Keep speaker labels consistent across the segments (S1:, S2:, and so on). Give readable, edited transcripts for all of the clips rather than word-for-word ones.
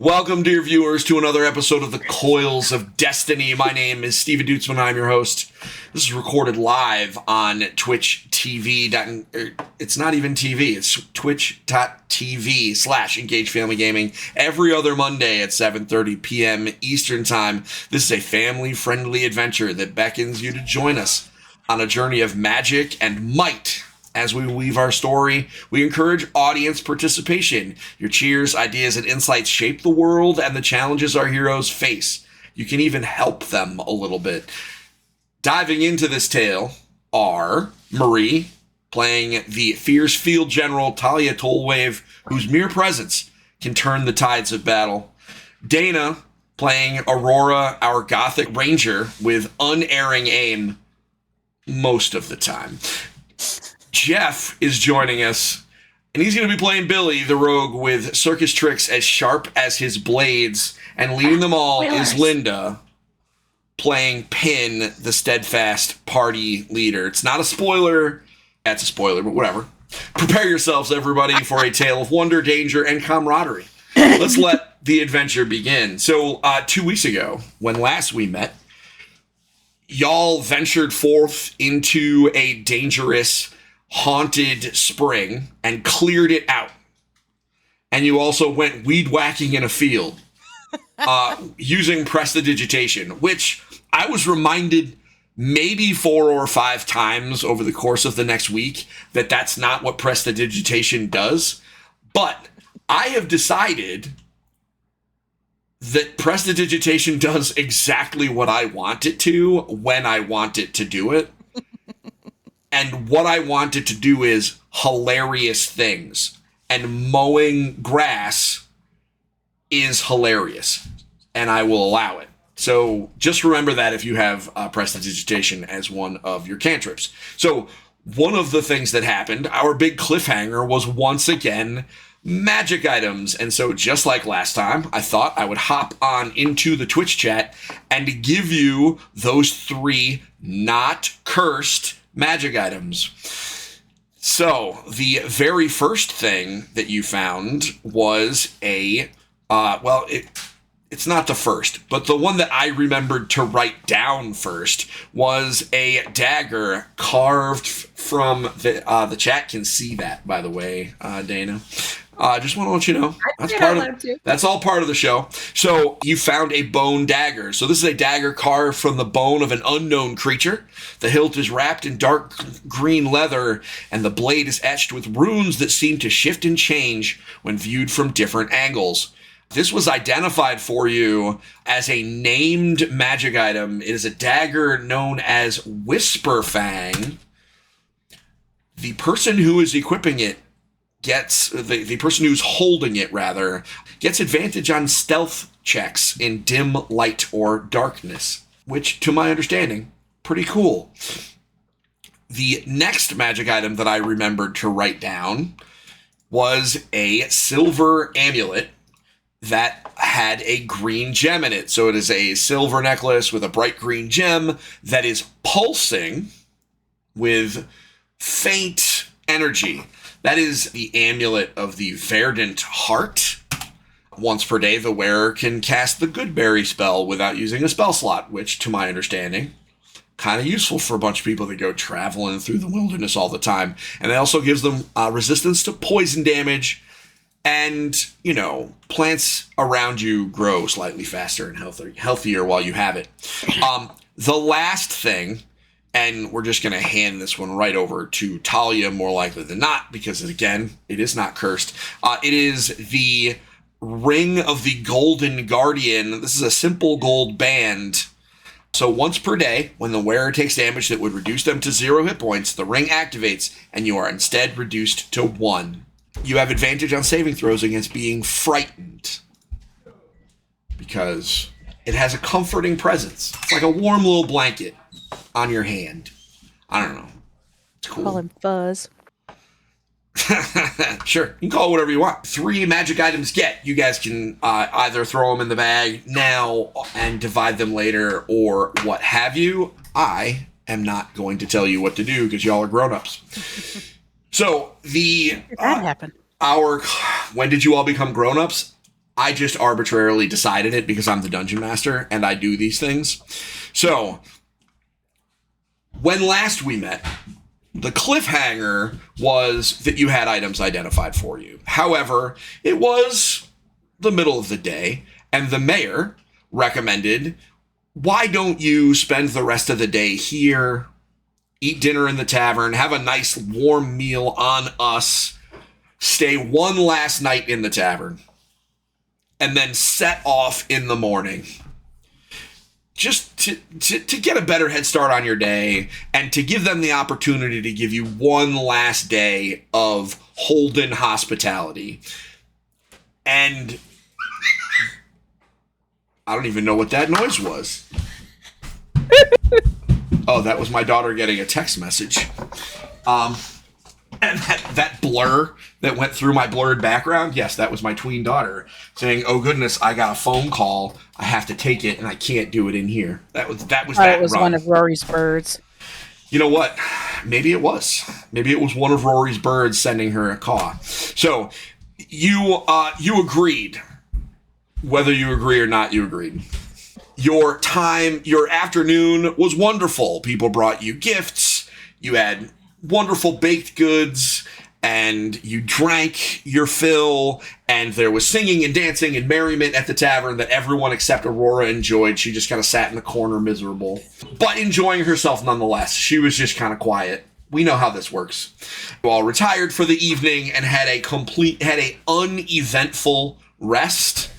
S1: Welcome, dear viewers, to another episode of the Coils of Destiny. My name is Steven Dutzman. I'm your host. This is recorded live on Twitch TV. It's not even TV. It's twitch.tv/Engage Family Gaming every other Monday at 7:30 p.m. Eastern Time. This is a family-friendly adventure that beckons you to join us on a journey of magic and might. As we weave our story, we encourage audience participation. Your cheers, ideas, and insights shape the world and the challenges our heroes face. You can even help them a little bit. Diving into this tale are Marie, playing the fierce field general Talia Tollwave, whose mere presence can turn the tides of battle. Dana, playing Aurora, our gothic ranger, with unerring aim most of the time. Jeff is joining us, and he's going to be playing Billy, the rogue, with circus tricks as sharp as his blades, and leading them all is Linda, playing Pin, the steadfast party leader. It's not a spoiler. That's a spoiler, but whatever. Prepare yourselves, everybody, for a tale of wonder, danger, and camaraderie. Let's let the adventure begin. So, 2 weeks ago, when last we met, y'all ventured forth into a dangerous, haunted spring and cleared it out. And you also went weed whacking in a field using prestidigitation, which I was reminded maybe 4 or 5 times over the course of the next week that that's not what prestidigitation does. But I have decided that prestidigitation does exactly what I want it to when I want it to do it. And what I want it to do is hilarious things. And mowing grass is hilarious. And I will allow it. So just remember that if you have prestidigitation as one of your cantrips. So one of the things that happened, our big cliffhanger, was once again magic items. And so just like last time, I thought I would hop on into the Twitch chat and give you those 3 not cursed magic items. So the very first thing that you found was it's not the first, but the one that I remembered to write down first was a dagger carved from the chat can see that, by the way, Dana. Just want to let you know that's all part of the show. So you found a bone dagger. So this is a dagger carved from the bone of an unknown creature. The hilt is wrapped in dark green leather, and the blade is etched with runes that seem to shift and change when viewed from different angles. This was identified for you as a named magic item. It is a dagger known as Whisper Fang. The person who is equipping it gets, the person who's holding it, rather, gets advantage on stealth checks in dim light or darkness, which, to my understanding, pretty cool. The next magic item that I remembered to write down was a silver amulet that had a green gem in it. So it is a silver necklace with a bright green gem that is pulsing with faint energy. That is the amulet of the Verdant Heart. Once per day, the wearer can cast the Goodberry spell without using a spell slot, which, to my understanding, kind of useful for a bunch of people that go traveling through the wilderness all the time. And it also gives them resistance to poison damage, and, plants around you grow slightly faster and healthier while you have it. The last thing, and we're just going to hand this one right over to Talia more likely than not, because, again, it is not cursed. It is the Ring of the Golden Guardian. This is a simple gold band. So once per day, when the wearer takes damage that would reduce them to 0 hit points, the ring activates, and you are instead reduced to 1. You have advantage on saving throws against being frightened, because it has a comforting presence. It's like a warm little blanket on your hand. I don't know. It's cool.
S2: Call him Fuzz.
S1: Sure, you can call it whatever you want. 3 magic items get. You guys can either throw them in the bag now and divide them later, or what have you. I am not going to tell you what to do because y'all are grown-ups. So
S2: that happened.
S1: When did you all become grown-ups? I just arbitrarily decided it because I'm the dungeon master and I do these things. So, when last we met, the cliffhanger was that you had items identified for you. However, it was the middle of the day, and the mayor recommended, why don't you spend the rest of the day here, eat dinner in the tavern, have a nice warm meal on us, stay one last night in the tavern, and then set off in the morning. Just to get a better head start on your day and to give them the opportunity to give you one last day of Holden hospitality. And I don't even know what that noise was. Oh, that was my daughter getting a text message. And that blur that went through my blurred background, yes, that was my tween daughter saying, "Oh goodness, I got a phone call. I have to take it, and I can't do it in here." That was
S2: it was one of Rory's birds.
S1: You know what? Maybe it was. Maybe it was one of Rory's birds sending her a caw. So you agreed. Whether you agree or not, you agreed. Your afternoon was wonderful. People brought you gifts. You had wonderful baked goods, and you drank your fill, and there was singing and dancing and merriment at the tavern that everyone except Aurora enjoyed. She just kind of sat in the corner miserable, but enjoying herself nonetheless. She was just kind of quiet. We know how this works. You all retired for the evening and had a uneventful rest.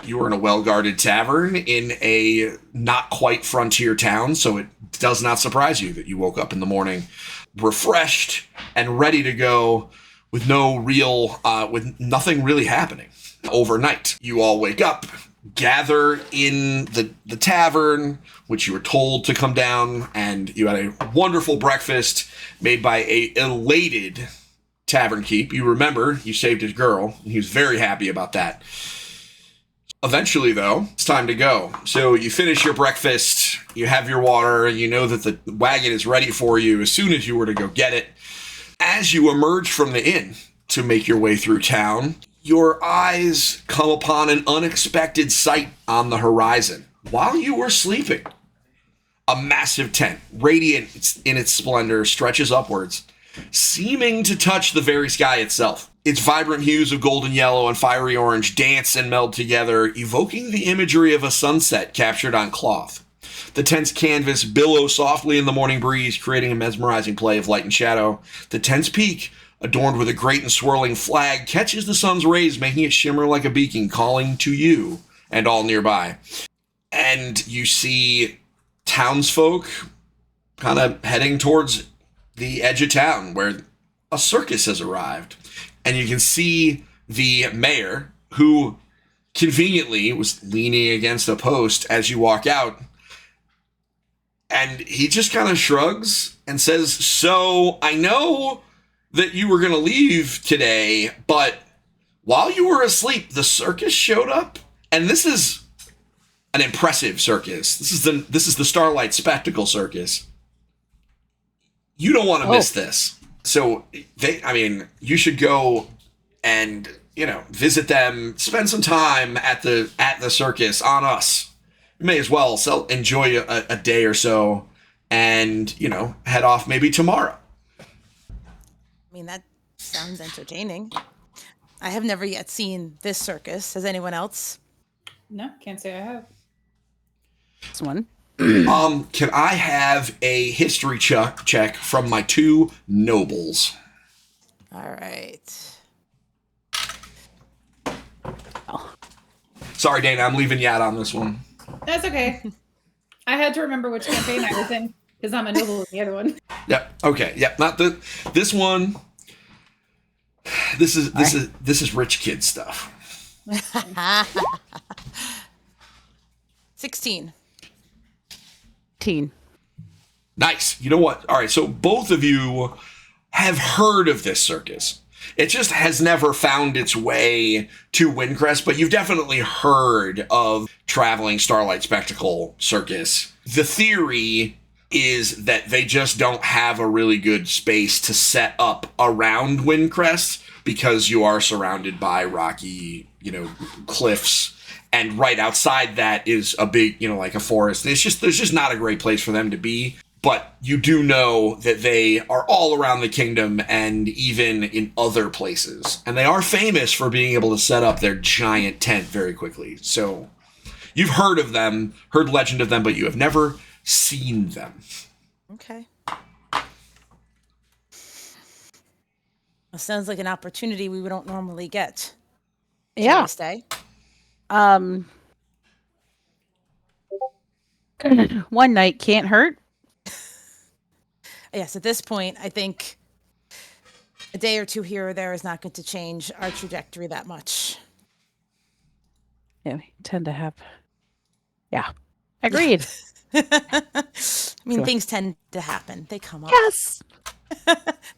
S1: You were in a well-guarded tavern in a not quite frontier town, so it does not surprise you that you woke up in the morning refreshed and ready to go with with nothing really happening. Overnight, you all wake up, gather in the tavern, which you were told to come down, and you had a wonderful breakfast made by a elated tavern keep. You remember you saved his girl, and he was very happy about that. Eventually, though, it's time to go. So you finish your breakfast, you have your water, and you know that the wagon is ready for you as soon as you were to go get it. As you emerge from the inn to make your way through town, your eyes come upon an unexpected sight on the horizon. While you were sleeping, a massive tent, radiant in its splendor, stretches upwards, seeming to touch the very sky itself. Its vibrant hues of golden yellow and fiery orange dance and meld together, evoking the imagery of a sunset captured on cloth. The tent's canvas billows softly in the morning breeze, creating a mesmerizing play of light and shadow. The tent's peak, adorned with a great and swirling flag, catches the sun's rays, making it shimmer like a beacon, calling to you and all nearby. And you see townsfolk kind of heading towards the edge of town where a circus has arrived. And you can see the mayor, who conveniently was leaning against a post as you walk out. And he just kind of shrugs and says, "So I know that you were going to leave today, but while you were asleep, the circus showed up. And this is an impressive circus. This is the Starlight Spectacle Circus. You don't want to miss this. So you should go and, visit them, spend some time at the circus on us. You may as well enjoy a day or so and, head off maybe tomorrow."
S3: I mean, that sounds entertaining. I have never yet seen this circus. Has anyone else?
S4: No, can't say I have.
S2: This one.
S1: Can I have a history check from my two nobles?
S3: All right.
S2: Oh.
S1: Sorry, Dana, I'm leaving you out on this one.
S4: That's okay. I had to remember which campaign I was in because I'm a noble in the other one.
S1: Yep. Okay. Yep. Not this one. This is rich kid stuff.
S3: 16.
S1: Nice. You know what? All right. So both of you have heard of this circus. It just has never found its way to Windcrest, but you've definitely heard of traveling Starlight Spectacle Circus. The theory is that they just don't have a really good space to set up around Windcrest because you are surrounded by rocky cliffs. And right outside that is a big, like a forest. There's just not a great place for them to be. But you do know that they are all around the kingdom and even in other places. And they are famous for being able to set up their giant tent very quickly. So you've heard of them, heard legend of them, but you have never seen them.
S3: Okay. Well, sounds like an opportunity we don't normally get. Shall
S2: Yeah.
S3: we stay?
S2: One night can't hurt.
S3: Yes, at this point, I think a day or two here or there is not going to change our trajectory that much.
S2: Yeah, we tend to have. Yeah. Agreed.
S3: I mean,
S2: Sure.
S3: things tend to happen. They come up.
S2: Yes.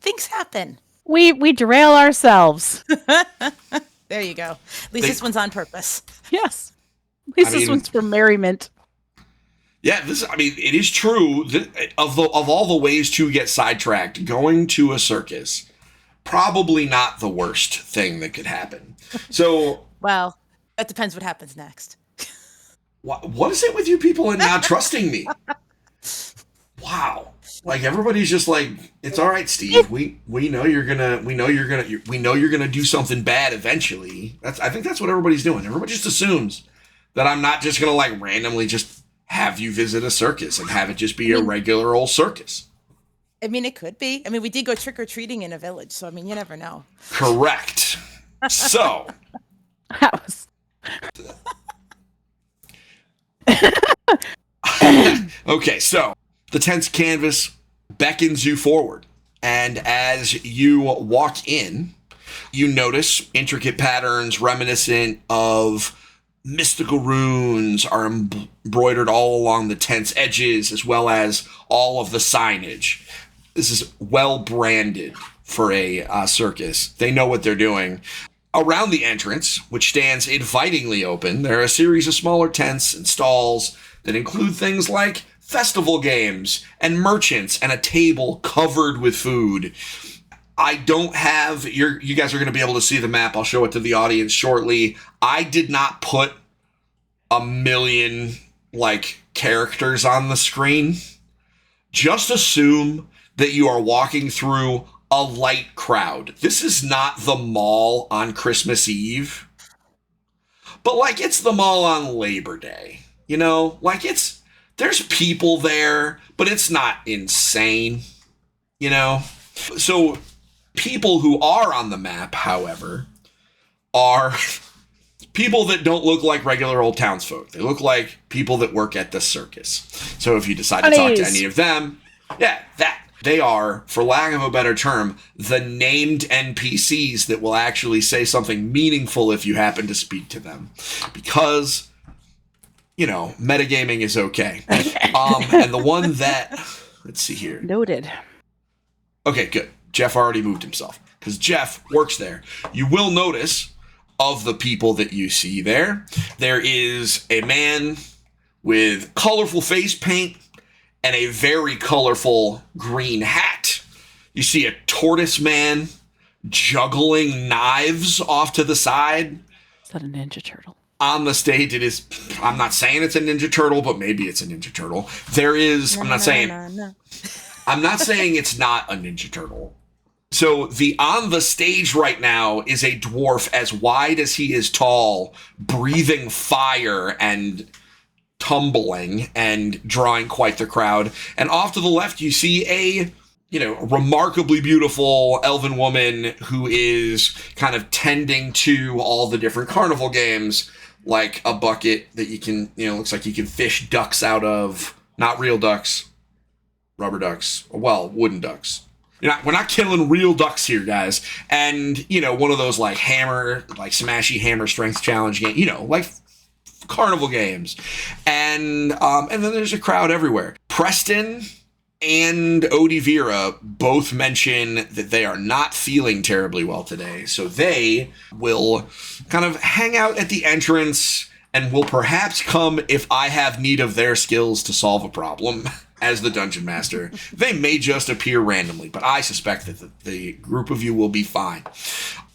S3: Things happen.
S2: We derail ourselves.
S3: There you go. At least this one's on purpose.
S2: Yes. At least this
S1: mean-
S2: one's for merriment.
S1: Yeah, it is true that of all the ways to get sidetracked, going to a circus, probably not the worst thing that could happen. So,
S3: Well, that depends what happens next.
S1: what is it with you people and not trusting me? Wow. Like everybody's just like, it's all right, Steve. We know you're gonna do something bad eventually. I think that's what everybody's doing. Everybody just assumes that I'm not just gonna like randomly just have you visit a circus and have it just be a regular old circus.
S3: I mean, it could be. I mean, we did go trick-or-treating in a village, so I mean, you never know.
S1: Correct. So,
S2: That was.
S1: okay, so the tent's canvas beckons you forward. And as you walk in, you notice intricate patterns reminiscent of mystical runes are embroidered all along the tent's edges, as well as all of the signage. This is well branded for a circus. They know what they're doing. Around the entrance, which stands invitingly open, there are a series of smaller tents and stalls that include things like festival games and merchants and a table covered with food. I don't have you guys are going to be able to see the map. I'll show it to the audience shortly. I did not put a million characters on the screen. Just assume that you are walking through a light crowd. This is not the mall on Christmas Eve. But it's the mall on Labor Day. There's people there, but it's not insane. So people who are on the map, however, are people that don't look like regular old townsfolk. They look like people that work at the circus. So if you decide to talk to any of them, they are, for lack of a better term, the named NPCs that will actually say something meaningful if you happen to speak to them. Because, metagaming is okay. And the one that, let's see here.
S2: Noted.
S1: Okay, good. Jeff already moved himself because Jeff works there. You will notice of the people that you see there is a man with colorful face paint and a very colorful green hat. You see a tortoise man juggling knives off to the side.
S2: Is that a Ninja Turtle?
S1: On the stage, it is. I'm not saying it's a Ninja Turtle, but maybe it's a Ninja Turtle. There is. I'm not saying it's not a Ninja Turtle. So on the stage right now is a dwarf as wide as he is tall, breathing fire and tumbling and drawing quite the crowd. And off to the left, you see a remarkably beautiful elven woman who is kind of tending to all the different carnival games, like a bucket that you can, looks like you can fish ducks out of. Not real ducks, rubber ducks, well, wooden ducks. We're not killing real ducks here, guys. And, one of those smashy hammer strength challenge game, carnival games. And then there's a crowd everywhere. Preston and Odivira both mention that they are not feeling terribly well today. So they will kind of hang out at the entrance and will perhaps come if I have need of their skills to solve a problem. As the dungeon master, they may just appear randomly, but I suspect that the group of you will be fine.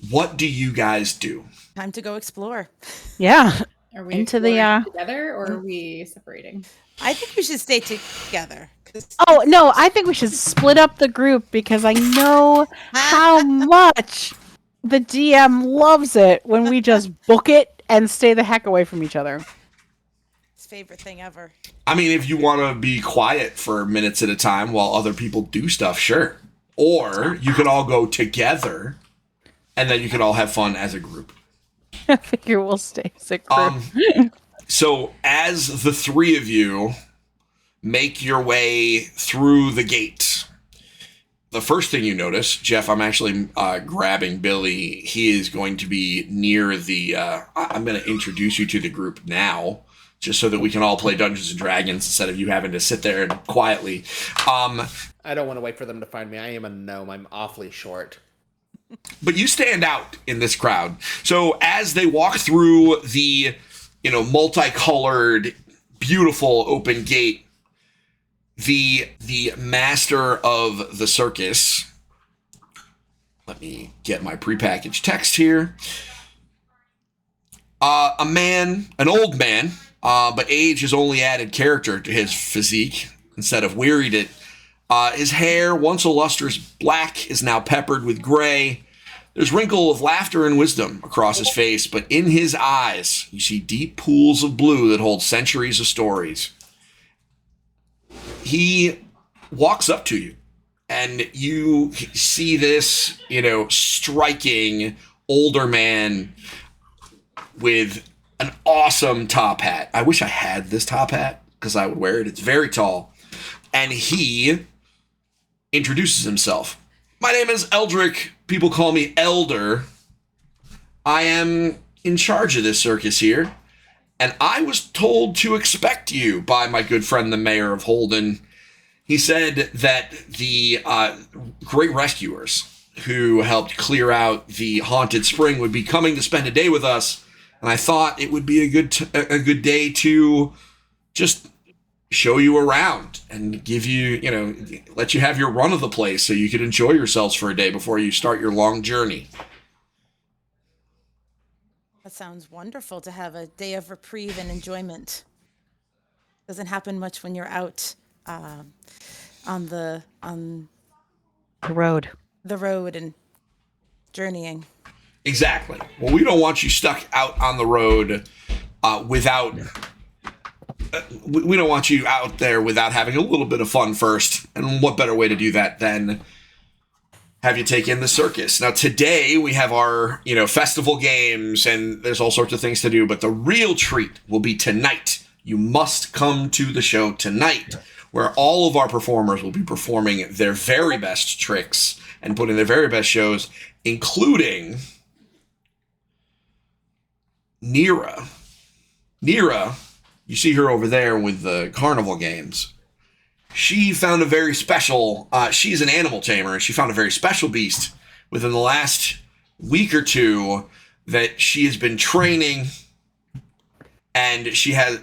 S1: What do you guys do?
S3: Time to go explore.
S2: Yeah.
S4: Are we
S2: Into the,
S4: exploring together or are we separating?
S3: I think we should stay together.
S2: Oh, no, I think we should split up the group because I know how much the DM loves it when we just book it and stay the heck away from each other.
S3: His favorite thing ever.
S1: I mean, if you want to be quiet for minutes at a time while other people do stuff, sure. Or you could all go together, and then you could all have fun as a group.
S2: I figure we'll stay as a group.
S1: So as the three of you make your way through the gate, the first thing you notice, Jeff, I'm actually grabbing Billy. He is going to be near the... I'm going to introduce you to the group now, just so that we can all play Dungeons & Dragons instead of you having to sit there and quietly.
S5: I don't want to wait for them to find me. I am a gnome. I'm awfully short.
S1: But you stand out in this crowd. So as they walk through the, multicolored, beautiful open gate, the master of the circus, let me get my prepackaged text here. An old man, but age has only added character to his physique instead of wearied it. His hair, once a lustrous black, is now peppered with gray. There's wrinkle of laughter and wisdom across his face, but in his eyes, you see deep pools of blue that hold centuries of stories. He walks up to you, and you see this, striking older man with an awesome top hat. I wish I had this top hat, because I would wear it. It's very tall. And he introduces himself. My name is Eldrick. People call me Elder. I am in charge of this circus here, and I was told to expect you by my good friend, the mayor of Holden. He said that the great rescuers who helped clear out the haunted spring would be coming to spend a day with us, and I thought it would be a good day to just show you around and give you, let you have your run of the place so you could enjoy yourselves for a day before you start your long journey.
S3: That sounds wonderful to have a day of reprieve and enjoyment. Doesn't happen much when you're out on the
S2: road.
S3: The road and journeying.
S1: Exactly. Well, we don't want you stuck out on the road without... we don't want you out there without having a little bit of fun first. And what better way to do that than have you take in the circus? Now, today we have our, festival games and there's all sorts of things to do. But the real treat will be tonight. You must come to the show tonight, where all of our performers will be performing their very best tricks and putting their very best shows, including Nira. Nira, you see her over there with the carnival games. She found a very special, she's an animal tamer, and she found a very special beast within the last week or two that she has been training, and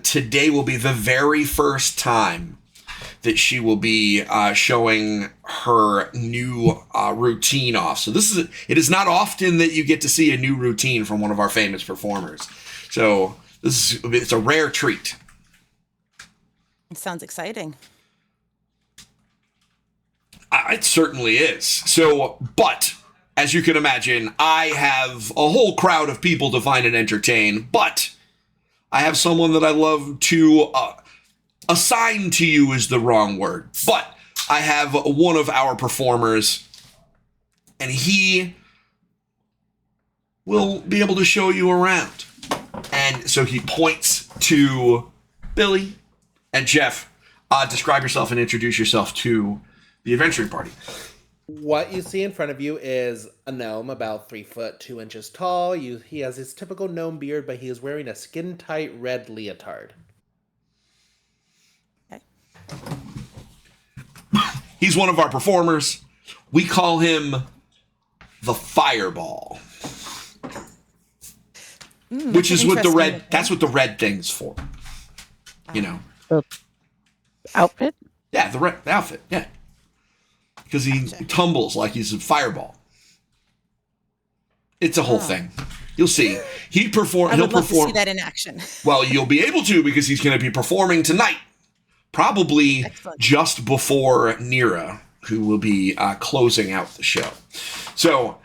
S1: today will be the very first time that she will be showing her new routine off. So it is not often that you get to see a new routine from one of our famous performers. So it's a rare treat.
S3: It sounds exciting.
S1: It certainly is. So, but as you can imagine, I have a whole crowd of people to find and entertain, but I have someone that I love to assign to you is the wrong word. But I have one of our performers, and he will be able to show you around. And so he points to Billy and Jeff. Describe yourself and introduce yourself to the adventuring party.
S5: What you see in front of you is a gnome about 3 foot 2 inches tall. He has his typical gnome beard, but he is wearing a skin-tight red leotard.
S3: Okay.
S1: He's one of our performers. We call him the Fireball. Which is what that's what the red thing's for.
S2: The outfit?
S1: Yeah, the outfit, yeah. Because he tumbles like he's a fireball. It's a whole thing. You'll see. He'll
S3: I would love to
S1: perform.
S3: see that in action.
S1: Well, you'll be able to because he's going to be performing tonight, probably
S3: Excellent.
S1: just before Nira, who will be closing out the show. So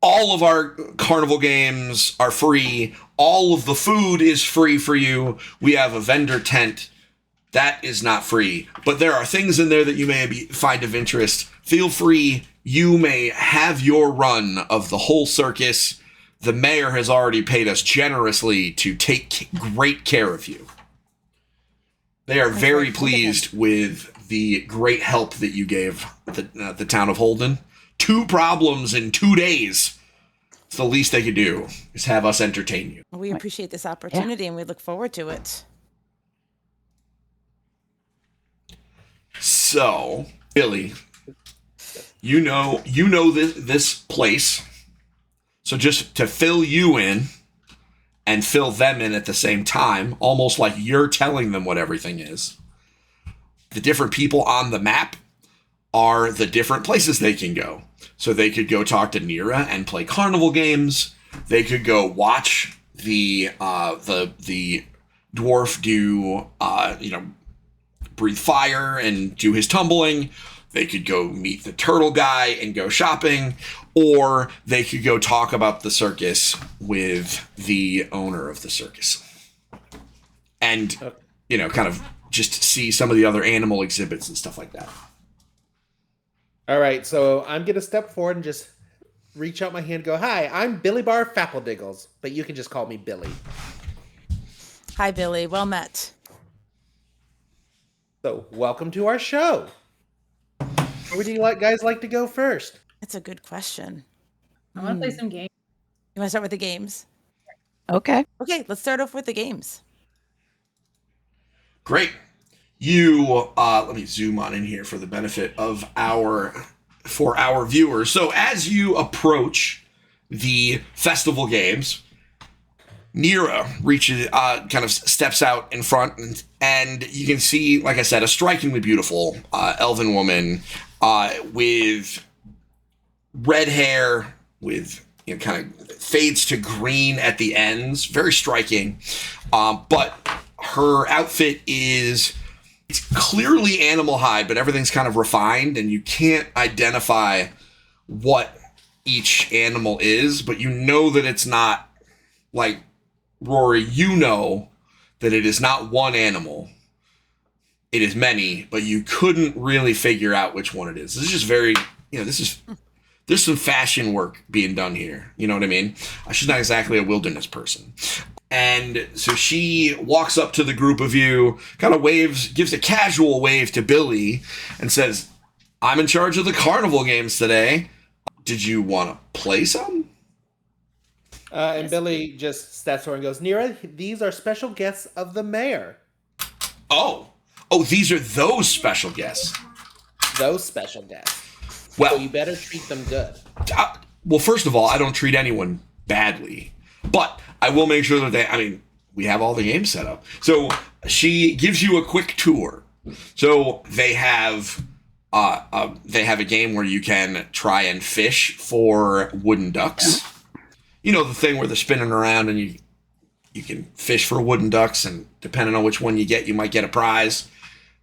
S1: all of our carnival games are free. All of the food is free for you. We have a vendor tent. That is not free. But there are things in there that you may find of interest. Feel free. You may have your run of the whole circus. The mayor has already paid us generously to take great care of you. They are very pleased with the great help that you gave the town of Holden. 2 problems in 2 days. It's the least they could do is have us entertain you.
S3: We appreciate this opportunity and we look forward to it.
S1: So, Billy, you know this place. So just to fill you in and fill them in at the same time, almost like you're telling them what everything is. The different people on the map are the different places they can go. So they could go talk to Nira and play carnival games. They could go watch the dwarf do breathe fire and do his tumbling. They could go meet the turtle guy and go shopping, or they could go talk about the circus with the owner of the circus. And, kind of just see some of the other animal exhibits and stuff like that.
S5: All right, so I'm going to step forward and just reach out my hand and go, "Hi, I'm Billy Bar Fapplediggles, but you can just call me Billy."
S3: Hi, Billy. Well met.
S5: So, welcome to our show. Where would you guys like to go first?
S3: That's a good question.
S4: I want to play some games.
S3: You want to start with the games?
S2: Okay.
S3: Okay, let's start off with the games.
S1: Great. You, let me zoom on in here for the benefit of our viewers. So as you approach the festival games, Nira reaches, kind of steps out in front, and you can see, like I said, a strikingly beautiful elven woman with red hair, with kind of fades to green at the ends, very striking. But her outfit it's clearly animal hide, but everything's kind of refined, and you can't identify what each animal is, but you know that it's not like Rory, you know that it is not one animal. It is many, but you couldn't really figure out which one it is. This is just very, there's some fashion work being done here. You know what I mean? She's not exactly a wilderness person. And so she walks up to the group of you, kind of gives a casual wave to Billy and says, "I'm in charge of the carnival games today. Did you want to play some?"
S5: And Billy just steps forward and goes, "Nira, these are special guests of the mayor."
S1: Oh, these are those special guests.
S5: Those special guests.
S1: Well,
S5: So you better treat them good.
S1: well, first of all, I don't treat anyone badly, but I will make sure that we have all the games set up. So she gives you a quick tour. So they have a game where you can try and fish for wooden ducks. You know, the thing where they're spinning around and you can fish for wooden ducks, and depending on which one you get, you might get a prize.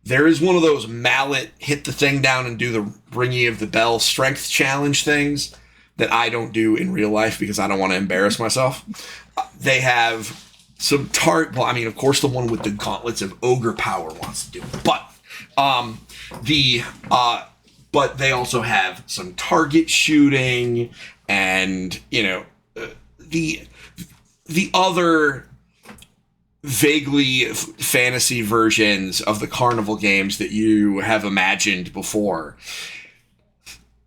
S1: There is one of those mallet, hit the thing down and do the ringing of the bell strength challenge things that I don't do in real life because I don't want to embarrass myself. They have some of course, the one with the gauntlets of ogre power wants to do it. But they also have some target shooting and, the other vaguely fantasy versions of the carnival games that you have imagined before.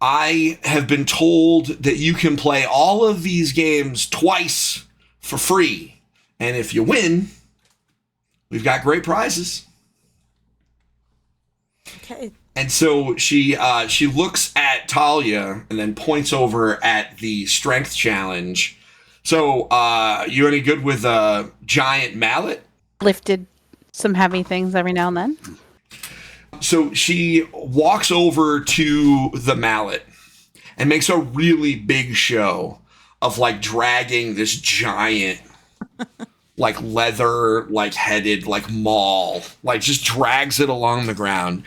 S1: I have been told that you can play all of these games twice for free. And if you win, we've got great prizes.
S3: Okay.
S1: And so she looks at Talia and then points over at the strength challenge. So, you any good with a giant mallet?
S2: Lifted some heavy things every now and then.
S1: So she walks over to the mallet and makes a really big show of like dragging this giant like leather like headed like maul, like just drags it along the ground.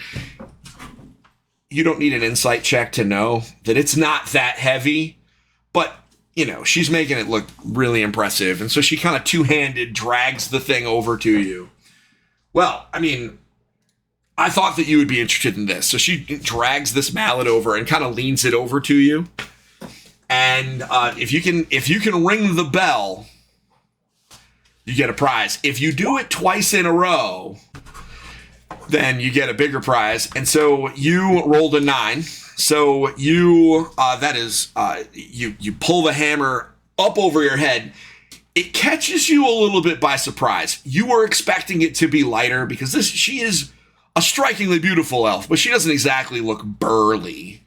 S1: You don't need an insight check to know that it's not that heavy, but you know, she's making it look really impressive. And so she kind of two-handed drags the thing over to you. Well, I mean, I thought that you would be interested in this. So she drags this mallet over and kind of leans it over to you. And if you can ring the bell, you get a prize. If you do it twice in a row, then you get a bigger prize. And so you rolled a 9. So you you pull the hammer up over your head. It catches you a little bit by surprise. You were expecting it to be lighter because she is a strikingly beautiful elf, but she doesn't exactly look burly.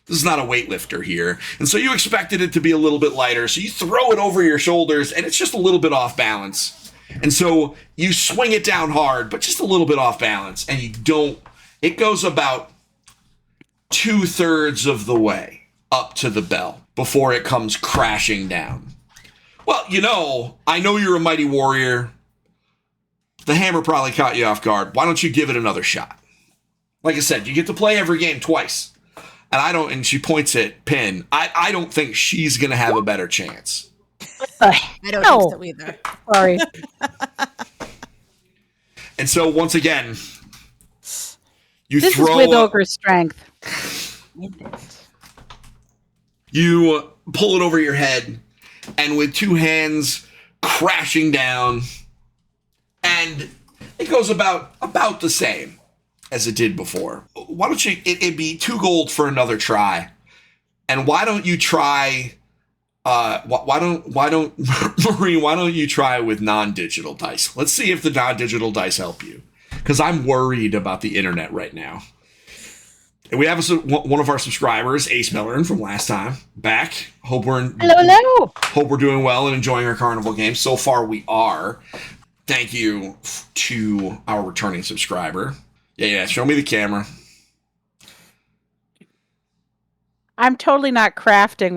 S1: This is not a weightlifter here. And so you expected it to be a little bit lighter. So you throw it over your shoulders and it's just a little bit off balance. And so you swing it down hard, but just a little bit off balance. And it goes about 2/3 of the way up to the bell before it comes crashing down. Well, you know, I know you're a mighty warrior. The hammer probably caught you off guard. Why don't you give it another shot? Like I said, you get to play every game twice. And she points at Pin. I don't think she's going to have a better chance.
S3: I don't think so either.
S2: Sorry.
S1: And so once again,
S2: This is with ogre strength.
S1: You pull it over your head, and with two hands crashing down, and it goes about the same as it did before. Why don't you? It'd be 2 gold for another try, and why don't you try? Why don't Marie? Why don't you try with non-digital dice? Let's see if the non-digital dice help you, because I'm worried about the internet right now. And we have one of our subscribers, Ace Miller, from last time, back.
S2: Hello.
S1: Hope we're doing well and enjoying our carnival game. So far, we are. Thank you to our returning subscriber. Yeah. Show me the camera.
S2: I'm totally not crafting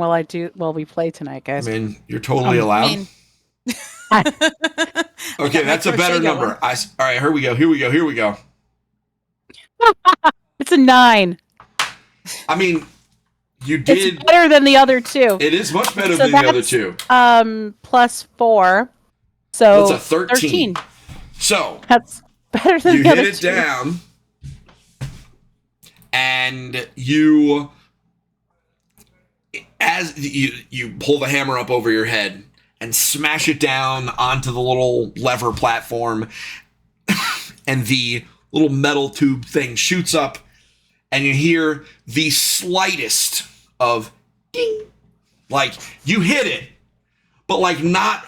S2: while we play tonight, guys.
S1: I mean, you're totally allowed. Okay, that's a better number. All right, here we go.
S2: It's a 9.
S1: I mean, you did.
S2: It's better than the other 2.
S1: It is much better than the other 2.
S2: Plus 4. So
S1: that's a 13. So
S2: that's better than the other 2.
S1: You hit it down, and you pull the hammer up over your head and smash it down onto the little lever platform, and the little metal tube thing shoots up, and you hear the slightest of ding. Like, you hit it, but like not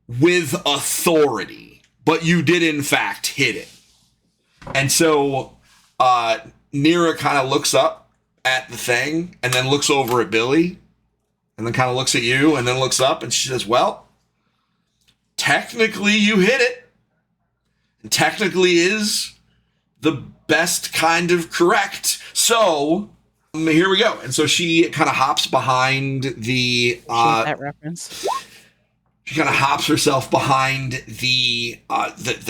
S1: with authority, but you did in fact hit it. And so Nira kind of looks up at the thing and then looks over at Billy and then kind of looks at you and then looks up, and she says, well, technically you hit it. And technically is the best kind of correct. So here we go. And so she kind of hops behind the
S2: that reference.
S1: She kind of hops herself behind the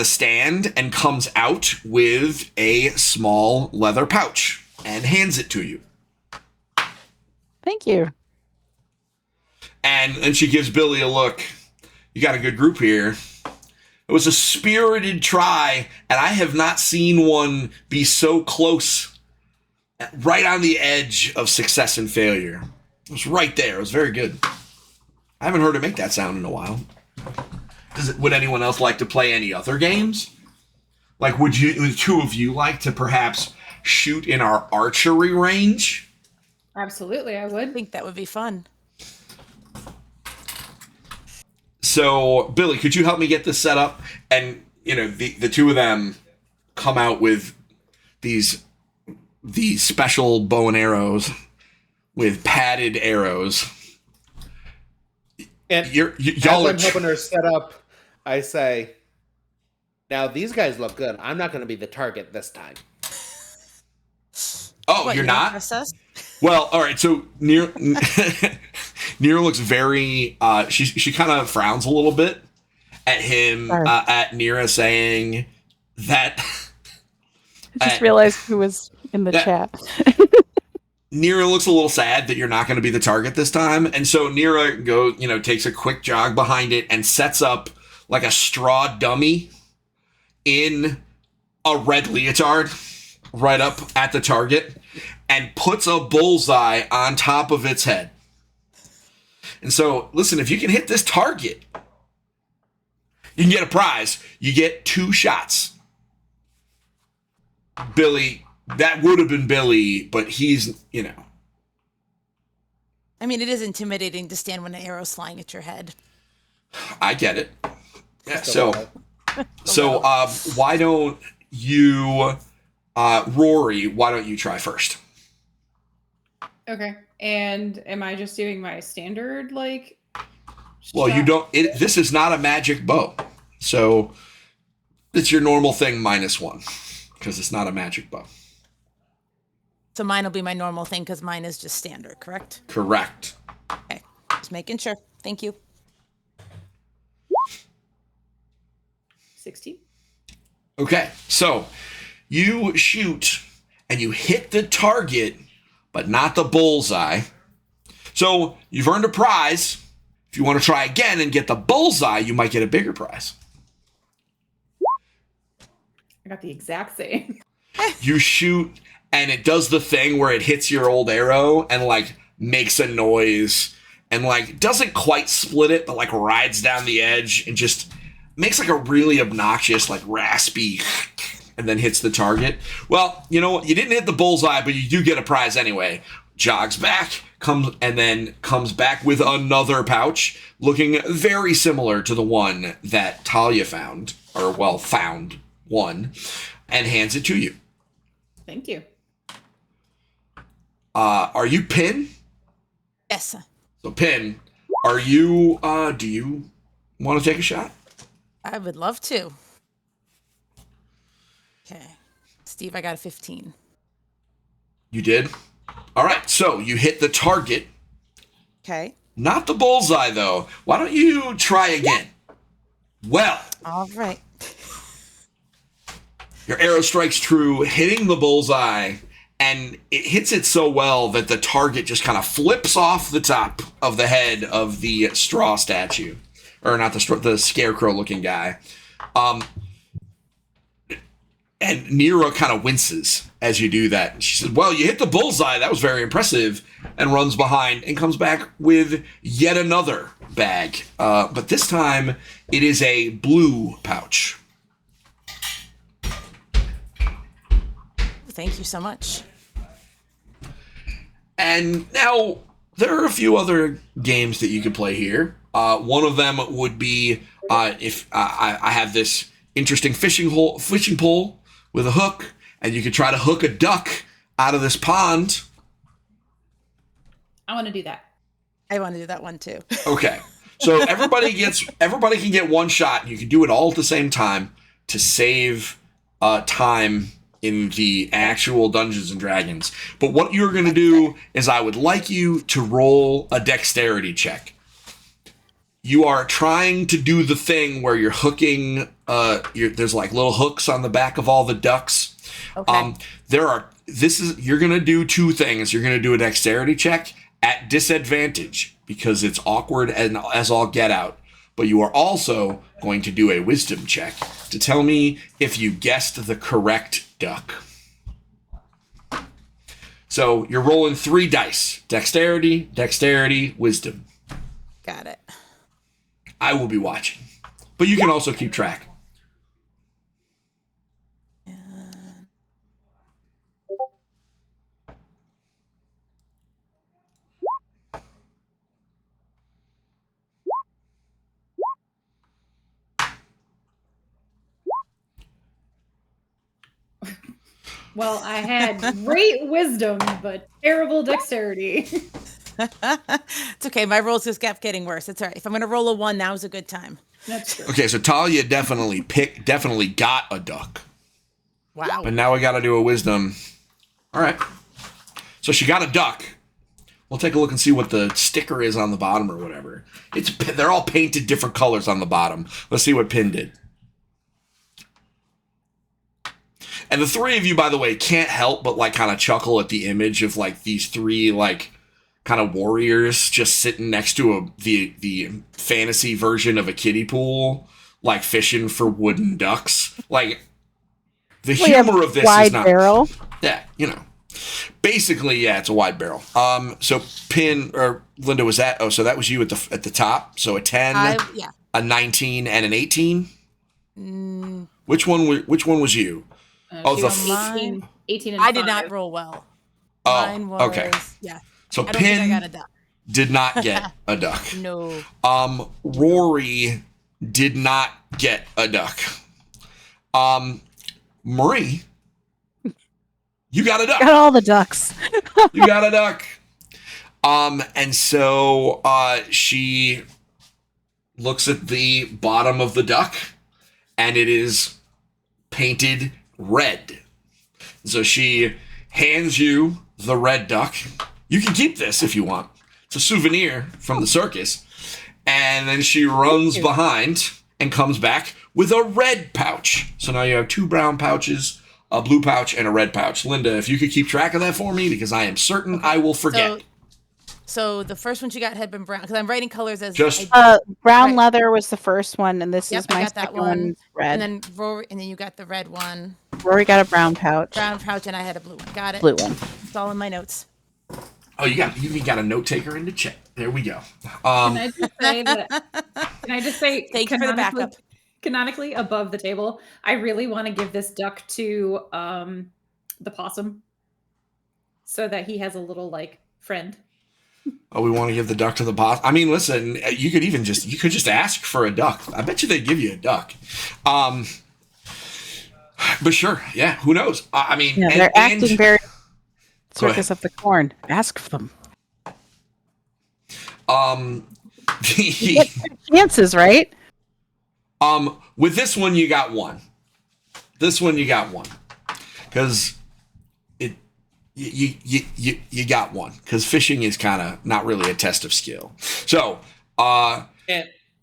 S1: stand and comes out with a small leather pouch and hands it to you.
S2: Thank you.
S1: And then she gives Billy a look. You got a good group here. It was a spirited try, and I have not seen one be so close, right on the edge of success and failure. It was right there. It was very good. I haven't heard it make that sound in a while. Would anyone else like to play any other games? Like, would the 2 of you like to perhaps shoot in our archery range?
S4: Absolutely, I would.
S3: I think that would be fun.
S1: So, Billy, could you help me get this set up? And, you know, the 2 of them come out with these special bow and arrows with padded arrows.
S5: And
S1: y'all
S5: as I'm helping her set up, I say, now these guys look good. I'm not going to be the target this time.
S1: Oh, you're not?
S3: Assess?
S1: Well, all right. So Nira looks very. She kind of frowns a little bit at him.
S2: Sorry.
S1: At Nira saying that.
S2: I just realized who was in the chat.
S1: Nira looks a little sad that you're not going to be the target this time, and so Nira takes a quick jog behind it and sets up like a straw dummy in a red leotard right up at the target and puts a bullseye on top of its head. And so, listen, if you can hit this target, you can get a prize. You get 2 shots. Billy, that would have been Billy, but he's,
S3: I mean, it is intimidating to stand when an arrow's flying at your head.
S1: I get it. Yeah,
S5: So,
S1: why don't you, Rory, why don't you try first?
S4: Okay. And am I just doing my standard, like...
S1: Well, you don't, this is not a magic bow. So it's your normal thing -1, because it's not a magic bow.
S3: So mine will be my normal thing because mine is just standard, correct?
S1: Correct.
S3: Okay, just making sure. Thank you.
S4: 16.
S1: Okay, so you shoot and you hit the target, but not the bullseye. So you've earned a prize. If you want to try again and get the bullseye, you might get a bigger prize.
S4: I got the exact same.
S1: You shoot and it does the thing where it hits your old arrow and like makes a noise and like doesn't quite split it, but like rides down the edge and just makes like a really obnoxious, like raspy, and then hits the target. Well, you know what? You didn't hit the bullseye, but you do get a prize anyway. Jogs back, comes back with another pouch, looking very similar to the one that Talia found, found one, and hands it to you.
S4: Thank you.
S1: Are you Pin?
S3: Yes.
S1: So Pin, are you? Do you want to take a shot?
S3: I would love to. Okay. Steve, I got a 15.
S1: You did. All right. So you hit the target.
S3: Okay.
S1: Not the bullseye, though. Why don't you try again? Well,
S3: All right.
S1: your arrow strikes true, hitting the bullseye, and it hits it so well that the target just kind of flips off the top of the head of the straw statue. Or not the scarecrow-looking guy. And Nira kind of winces as you do that. She says, well, you hit the bullseye. That was very impressive. And runs behind and comes back with yet another bag. But this time, it is a blue pouch.
S3: Thank you so much.
S1: And now, there are a few other games that you could play here. One of them would be if I have this interesting fishing pole with a hook, and you could try to hook a duck out of this pond.
S4: I want to do that.
S3: I want to do that one too.
S1: Okay, so everybody can get one shot. You can do it all at the same time to save time in the actual Dungeons and Dragons. But what you're going to do is I would like you to roll a dexterity check. You are trying to do the thing where you're hooking, there's like little hooks on the back of all the ducks.
S3: Okay.
S1: You're going to do 2 things. You're going to do a dexterity check at disadvantage because it's awkward and as all get out. But you are also going to do a wisdom check to tell me if you guessed the correct duck. So you're rolling 3 dice. Dexterity, wisdom.
S3: Got it.
S1: I will be watching. But you can also keep track.
S4: Well, I had great wisdom, but terrible dexterity.
S3: It's okay. My rolls just kept getting worse. It's all right. If I'm going to roll a 1, now is a good time.
S4: That's true.
S1: Okay, so Talia definitely got a duck.
S3: Wow.
S1: But now we got to do a wisdom. All right. So she got a duck. We'll take a look and see what the sticker is on the bottom or whatever. They're all painted different colors on the bottom. Let's see what Pin did. And the three of you, by the way, can't help but like kind of chuckle at the image of like these three like kind of warriors just sitting next to the fantasy version of a kiddie pool, like fishing for wooden ducks. Like the humor of this is not
S2: barrel.
S1: Yeah, you know. Basically, yeah, it's a wide barrel. So Pin or Linda was that? Oh, so that was you at the top. So a 10, a 19, and an 18. Which one was you?
S4: She was 18 and
S3: I
S4: 5.
S3: did not roll well.
S1: Oh,
S3: Mine was,
S1: okay.
S3: Yeah.
S1: So
S3: I don't think I
S1: Pin
S3: got a duck.
S1: did not get a duck.
S3: No.
S1: Rory did not get a duck. Marie, you got a duck.
S2: Got all the ducks.
S1: You got a duck. And so she looks at the bottom of the duck, and it is painted red. So she hands you the red duck. You can keep this if you want. It's a souvenir from the circus. And then she runs behind and comes back with a red pouch. So now you have 2 brown pouches, a blue pouch, and a red pouch. Linda, if you could keep track of that for me, because I am certain I will forget.
S3: So the first one she got had been brown, because I'm writing colors as
S1: Just-
S2: Brown
S3: Right.
S2: leather was the first one, and this
S3: Yep,
S2: is my
S3: I got that
S2: second
S3: one.
S2: one. Red.
S3: And then you got the red one,
S2: Rory got a brown pouch.
S3: brown pouch, and I had a blue one. Got it.
S2: Blue one.
S3: It's all in my notes.
S1: Oh, you even got a note taker in the chat. There we go.
S4: Can I just say
S3: Thank you for the backup.
S4: Canonically above the table, I really want to give this duck to the possum so that he has a little like friend.
S1: Oh, we want to give the duck to the boss. I mean, listen, you could just ask for a duck. I bet you they'd give you a duck. But sure, yeah, who knows? I mean,
S2: Yeah, they're acting very Circus of the Corn. Ask for them. You get good chances, right?
S1: With this one, you got one. This one, you got one, because you got one, because fishing is kind of not really a test of skill. So,
S5: And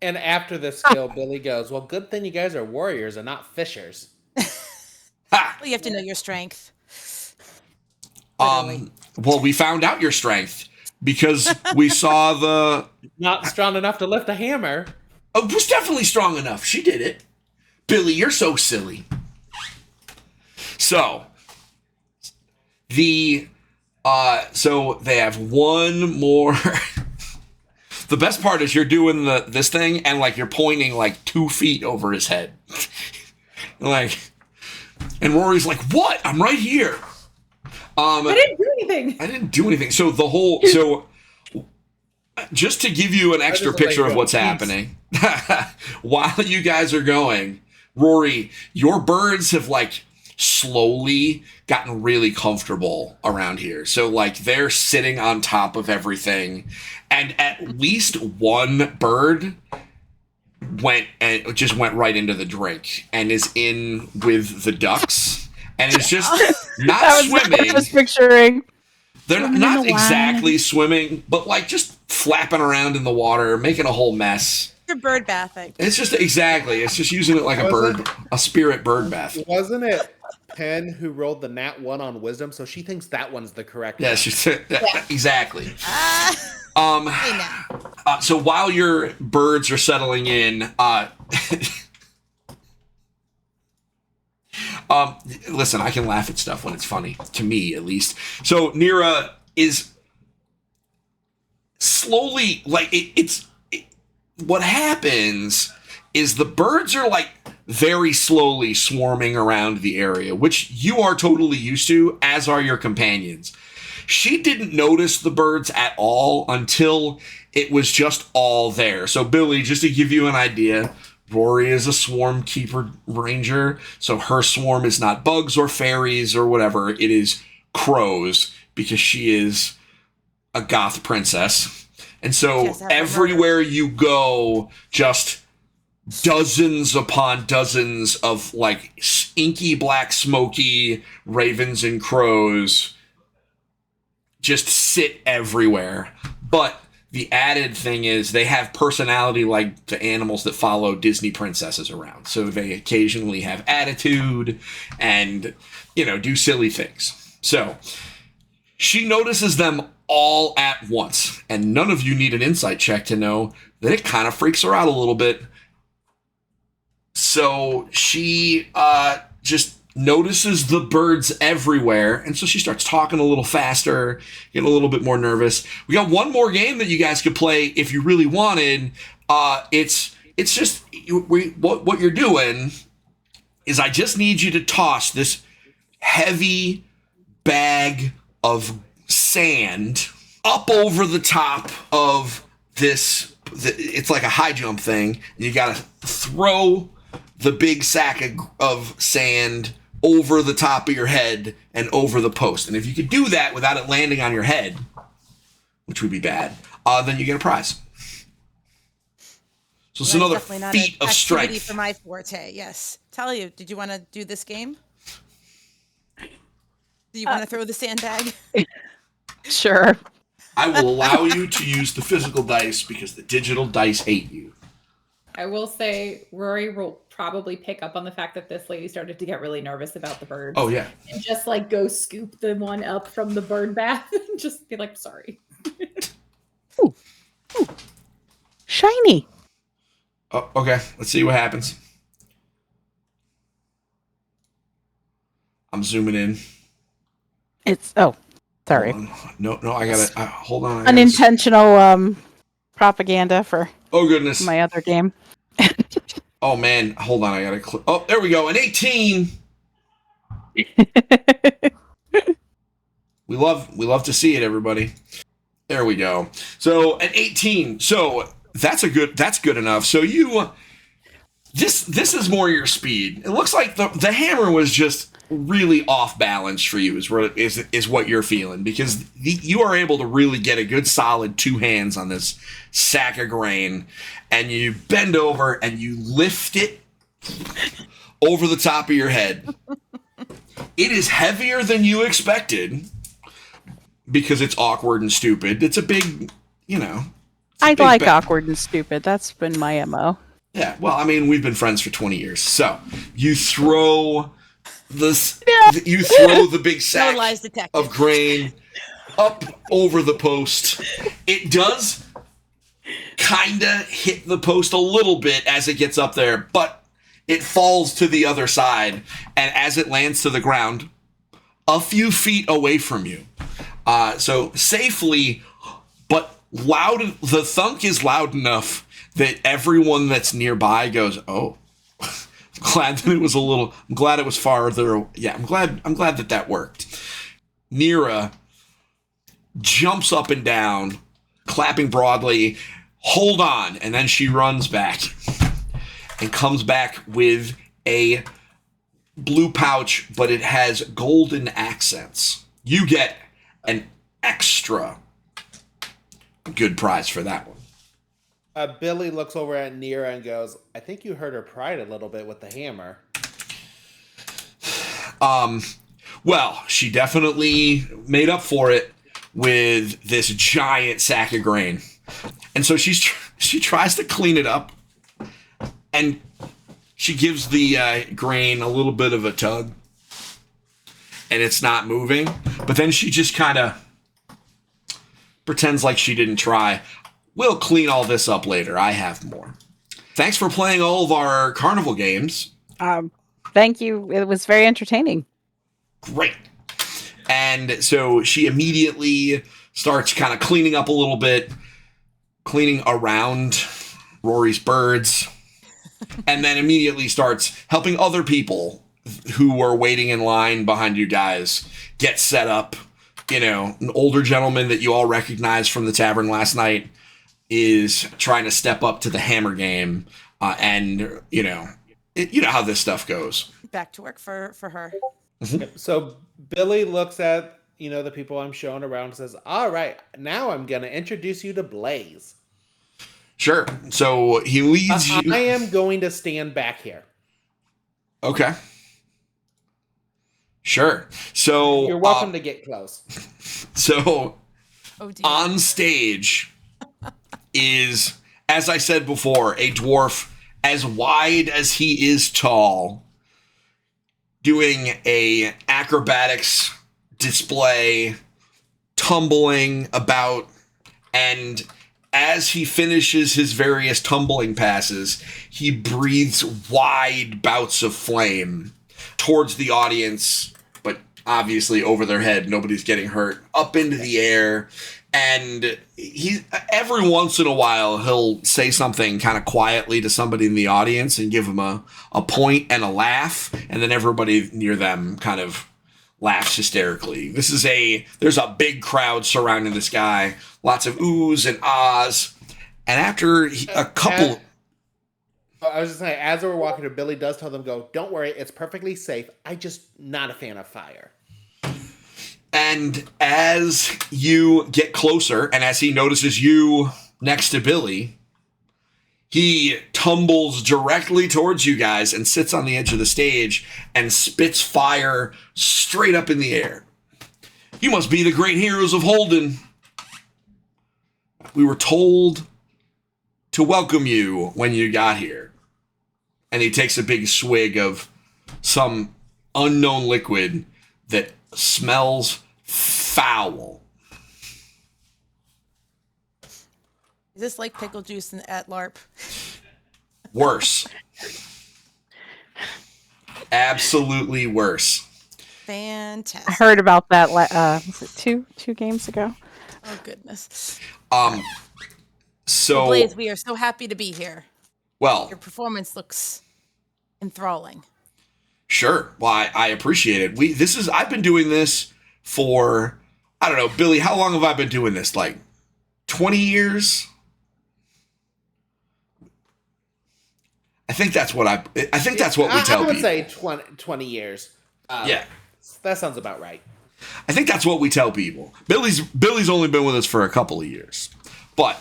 S5: after the skill, Billy goes, "Well, good thing you guys are warriors and not fishers."
S1: ha!
S3: Well, you have to know your strength.
S1: Well, we found out your strength because we saw the.
S5: Not strong enough to lift a hammer.
S1: Oh, it was definitely strong enough. She did it. Billy, you're so silly. So so they have one more. The best part is you're doing this thing and like you're pointing like 2 feet over his head. Like, and Rory's like, "What? I'm right here."
S4: I didn't do anything.
S1: I didn't do anything. So just to give you an extra
S5: just like
S1: picture of what's
S5: peace.
S1: happening, while you guys are going, Rory, your birds have like slowly gotten really comfortable around here. So like they're sitting on top of everything, and at least one bird went right into the drink and is in with the ducks and is just not
S2: That was what
S1: swimming.
S2: I was picturing.
S1: They're
S2: Swimming in
S1: not
S2: the wine.
S1: exactly swimming, but like just flapping around in the water, making a whole mess.
S3: You're bird bathing.
S1: It's just using it like a spirit bird bath.
S5: Wasn't it Penn who rolled the nat 1 on wisdom? So she thinks that one's the correct
S1: Yeah,
S5: one.
S1: exactly.
S3: Hey now.
S1: So while your birds are settling in, listen, I can laugh at stuff when it's funny, to me at least. So Nira is slowly, like, what happens is the birds are, like, very slowly swarming around the area, which you are totally used to, as are your companions. She didn't notice the birds at all until it was just all there. So, Billy, just to give you an idea, Rory is a swarm keeper ranger, so her swarm is not bugs or fairies or whatever. It is crows, because she is a goth princess. And so
S3: Yes, I
S1: everywhere you go, just dozens upon dozens of like inky black smoky ravens and crows just sit everywhere. But the added thing is they have personality like the animals that follow Disney princesses around. So they occasionally have attitude and, do silly things. So she notices them all at once. And none of you need an insight check to know that it kind of freaks her out a little bit. So she just notices the birds everywhere, and so she starts talking a little faster, getting a little bit more nervous. We got one more game that you guys could play if you really wanted. It's just what you're doing is I just need you to toss this heavy bag of sand up over the top of this. It's like a high jump thing. You got to throw the big sack of sand over the top of your head and over the post. And if you could do that without it landing on your head, which would be bad, then you get a prize. So it's another feat of strength.
S3: For my forte, yes. Talia, did you want to do this game? Do you want to throw the sandbag?
S2: Sure.
S1: I will allow you to use the physical dice because the digital dice hate you.
S4: I will say Rory will probably pick up on the fact that this lady started to get really nervous about the birds.
S1: Oh, yeah.
S4: And just go scoop the one up from the bird bath and just be like, sorry.
S2: Ooh. Shiny.
S1: Oh, okay. Let's see what happens. I'm zooming in.
S2: Sorry.
S1: No, I gotta hold on.
S2: Unintentional propaganda for
S1: goodness,
S2: my other game.
S1: Oh man, hold on, I gotta oh, there we go, an 18. we love to see it, everybody. There we go. So an 18. So that's good enough. So you this is more your speed. It looks like the hammer was just really off balance for you is what you're feeling, because you are able to really get a good solid two hands on this sack of grain, and you bend over and you lift it over the top of your head. It is heavier than you expected because it's awkward and stupid. It's a big,
S2: I like awkward and stupid. That's been my MO.
S1: Yeah, well, I mean, we've been friends for 20 years. So you throw the big sack of grain up over the post. It does kind of hit the post a little bit as it gets up there, but it falls to the other side, and as it lands to the ground, a few feet away from you. So safely, but loud. The thunk is loud enough that everyone that's nearby goes, "Oh." I'm glad it was farther. Yeah, I'm glad that worked. Nira jumps up and down, clapping broadly, "Hold on," and then she runs back and comes back with a blue pouch, but it has golden accents. You get an extra good prize for that one.
S5: Billy looks over at Nira and goes, "I think you hurt her pride a little bit with the hammer."
S1: Well, she definitely made up for it with this giant sack of grain. And so she tries to clean it up, and she gives the grain a little bit of a tug, and it's not moving. But then she just kind of pretends like she didn't try. We'll clean all this up later. I have more. Thanks for playing all of our carnival games.
S2: Thank you. It was very entertaining.
S1: Great. And so she immediately starts kind of cleaning up a little bit, cleaning around Rory's birds, and then immediately starts helping other people who were waiting in line behind you guys get set up. An older gentleman that you all recognized from the tavern last night is trying to step up to the hammer game, and you know how this stuff goes.
S3: Back to work for her.
S1: Mm-hmm.
S5: So Billy looks at the people I'm showing around and says, "All right, now I'm gonna introduce you to Blaze."
S1: Sure. So he leads you.
S5: I am going to stand back here.
S1: Okay. Sure. So
S5: you're welcome to get close.
S1: So
S3: Oh dear.
S1: On stage is, as I said before, a dwarf as wide as he is tall, doing a acrobatics display, tumbling about, and as he finishes his various tumbling passes, he breathes wide bouts of flame towards the audience, but obviously over their head. Nobody's getting hurt. Up into the air. And he, every once in a while, he'll say something kind of quietly to somebody in the audience and give them a point and a laugh. And then everybody near them kind of laughs hysterically. There's a big crowd surrounding this guy. Lots of oohs and ahs. And after a couple...
S5: I was just saying, as we're walking, Billy does tell them, don't worry, it's perfectly safe. I'm just not a fan of fire.
S1: And as you get closer, and as he notices you next to Billy, he tumbles directly towards you guys and sits on the edge of the stage and spits fire straight up in the air. You must be the great heroes of Holden. We were told to welcome you when you got here. And he takes a big swig of some unknown liquid that smells foul.
S3: Is this like pickle juice at LARP?
S1: Worse. Absolutely worse.
S3: Fantastic.
S2: I heard about that. Was it two games ago?
S3: Oh goodness.
S1: So
S3: Blaze, we are so happy to be here.
S1: well,
S3: Your performance looks enthralling.
S1: sure. Well, I appreciate it. I've been doing this for, I don't know, Billy, how long have I been doing this? Like 20 years? I think that's what we tell
S5: I would
S1: people.
S5: say 20 years.
S1: Yeah.
S5: That sounds about right.
S1: I think that's what we tell people. Billy's only been with us for a couple of years. But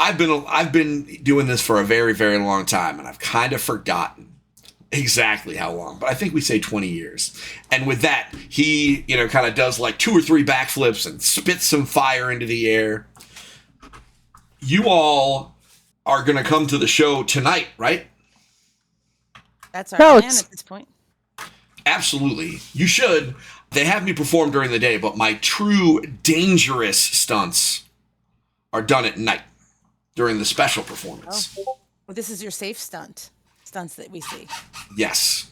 S1: I've been doing this for a very, very long time, and I've kind of forgotten exactly how long, but I think we say 20 years. And with that, he, kind of does like 2 or 3 backflips and spits some fire into the air. You all are going to come to the show tonight, right?
S3: That's our
S2: No,
S3: plan
S2: it's-
S3: at this point.
S1: Absolutely. You should. They have me perform during the day, but my true dangerous stunts are done at night during the special performance.
S3: Well, this is your safe stunts that we see.
S1: Yes.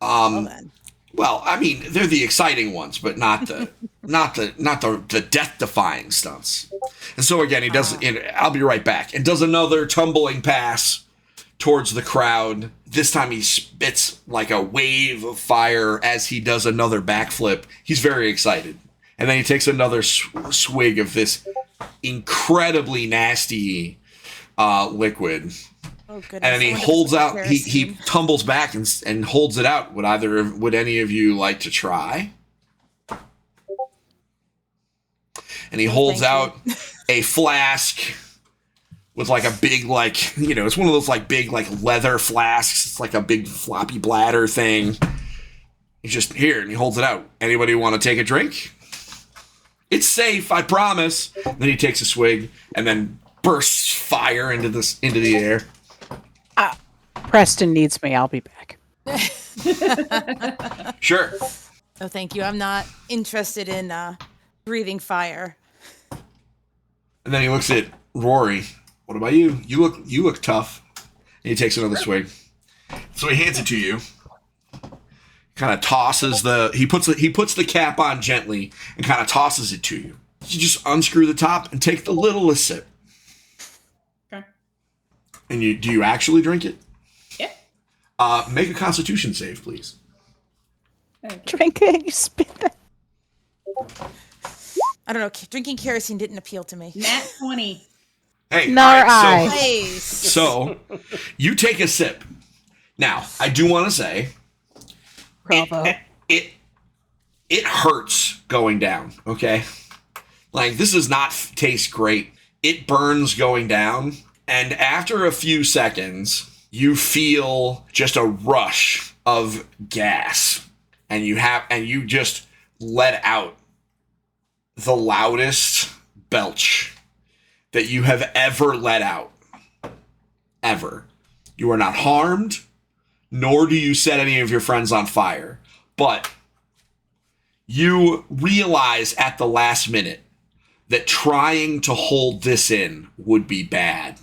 S3: Well then.
S1: Well, I mean, they're the exciting ones, but not the the death-defying stunts. And so again, he does. I'll be right back. And does another tumbling pass towards the crowd. This time he spits like a wave of fire as he does another backflip. He's very excited, and then he takes another swig of this incredibly nasty liquid.
S3: Oh goodness.
S1: And then he
S3: I wonder
S1: holds
S3: what's
S1: out.
S3: the
S1: He
S3: kerosene.
S1: tumbles back and holds it out. Would any of you like to try? And he holds
S3: thank
S1: out a flask with like a big it's one of those like big like leather flasks. It's like a big floppy bladder thing. He's just here and he holds it out. Anybody want to take a drink? It's safe, I promise. And then he takes a swig and then bursts fire into the air.
S2: Preston needs me. I'll be back.
S1: Sure.
S3: Oh, thank you. I'm not interested in breathing fire.
S1: And then he looks at Rory. What about you? You look tough. And he takes another swig. So he hands it to you. Kind of tosses he puts the cap on gently and kind of tosses it to you. You just unscrew the top and take the littlest sip.
S4: Okay.
S1: And do you actually drink it?
S4: Yeah.
S1: Make a Constitution save, please.
S2: Drink it. You spit that.
S3: I don't know. Drinking kerosene didn't appeal to me.
S4: Nat 20.
S1: Hey,
S2: Nor
S1: all right,
S2: I.
S3: Nice.
S1: So you take a sip. Now, I do want to say,
S2: Bravo.
S1: it hurts going down. Okay, like this does not taste great. It burns going down, and after a few seconds, you feel just a rush of gas, and you just let out the loudest belch that you have ever let out. Ever. You are not harmed, nor do you set any of your friends on fire. But you realize at the last minute that trying to hold this in would be bad,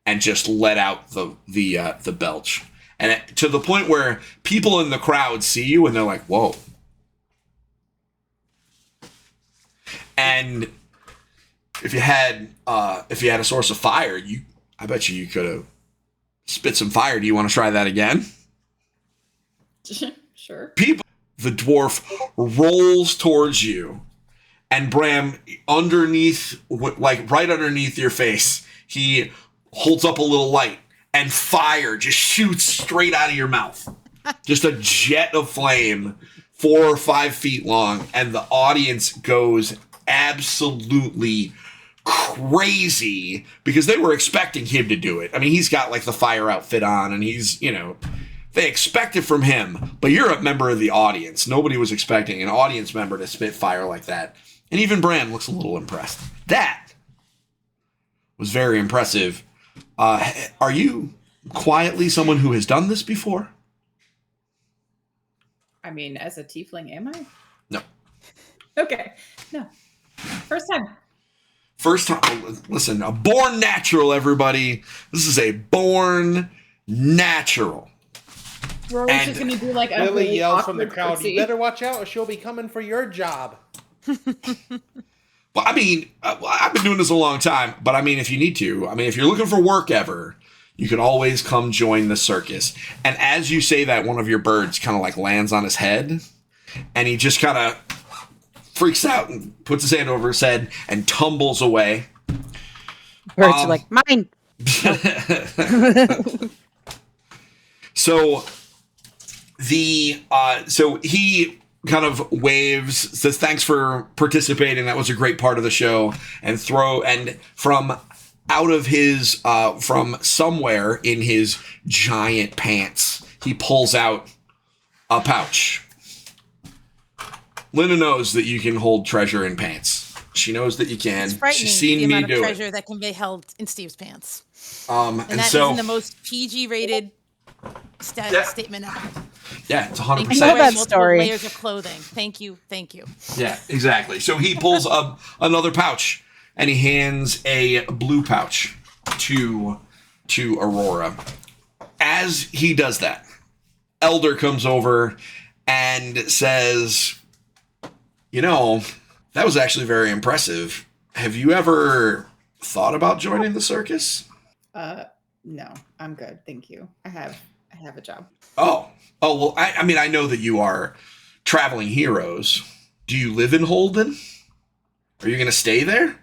S1: and just let out the belch. And to the point where people in the crowd see you and they're like, whoa. And if you had a source of fire, I bet you could have spit some fire. Do you want to try that again?
S4: Sure.
S1: The dwarf rolls towards you, and Bram, right underneath your face, he holds up a little light, and fire just shoots straight out of your mouth. Just a jet of flame, 4 or 5 feet long, and the audience goes absolutely crazy because they were expecting him to do it. I mean, he's got like the fire outfit on, and he's, they expect it from him, but you're a member of the audience. Nobody was expecting an audience member to spit fire like that. And even Bram looks a little impressed. That was very impressive. Are you quietly someone who has done this before?
S4: I mean, as a tiefling, am I?
S1: No.
S4: Okay. No. First time.
S1: First time. Listen, a born natural, everybody. This is a born natural.
S4: We're always just going to do like a
S5: Lily
S4: really
S5: yells from the
S4: awkward
S5: crowd,
S4: curtsy.
S5: "You better watch out or she'll be coming for your job."
S1: Well, I mean, I've been doing this a long time, but I mean, if you need to, if you're looking for work ever, you can always come join the circus. And as you say that, one of your birds kind of like lands on his head, and he just kind of freaks out and puts his hand over his head and tumbles away.
S2: Birds are like, mine.
S1: So he kind of waves, says thanks for participating. That was a great part of the show. And from out of his from somewhere in his giant pants, he pulls out a pouch. Linda knows that you can hold treasure in pants. She knows that you can.
S3: It's frightening,
S1: She's seen
S3: the
S1: me
S3: amount of
S1: do
S3: treasure
S1: it.
S3: that can be held in Steve's pants.
S1: And
S3: that
S1: so
S3: isn't the most PG-rated statement ever.
S1: yeah, it's 100%.
S2: I know
S3: Wearing
S2: that
S3: multiple
S2: story.
S3: layers of clothing. Thank you.
S1: Yeah, exactly. So he pulls up another pouch and he hands a blue pouch to Aurora. As he does that, Elder comes over and says, that was actually very impressive. Have you ever thought about joining the circus?
S4: No, I'm good. Thank you. I have a job.
S1: Oh, well, I know that you are traveling heroes. Do you live in Holden? Are you going to stay there?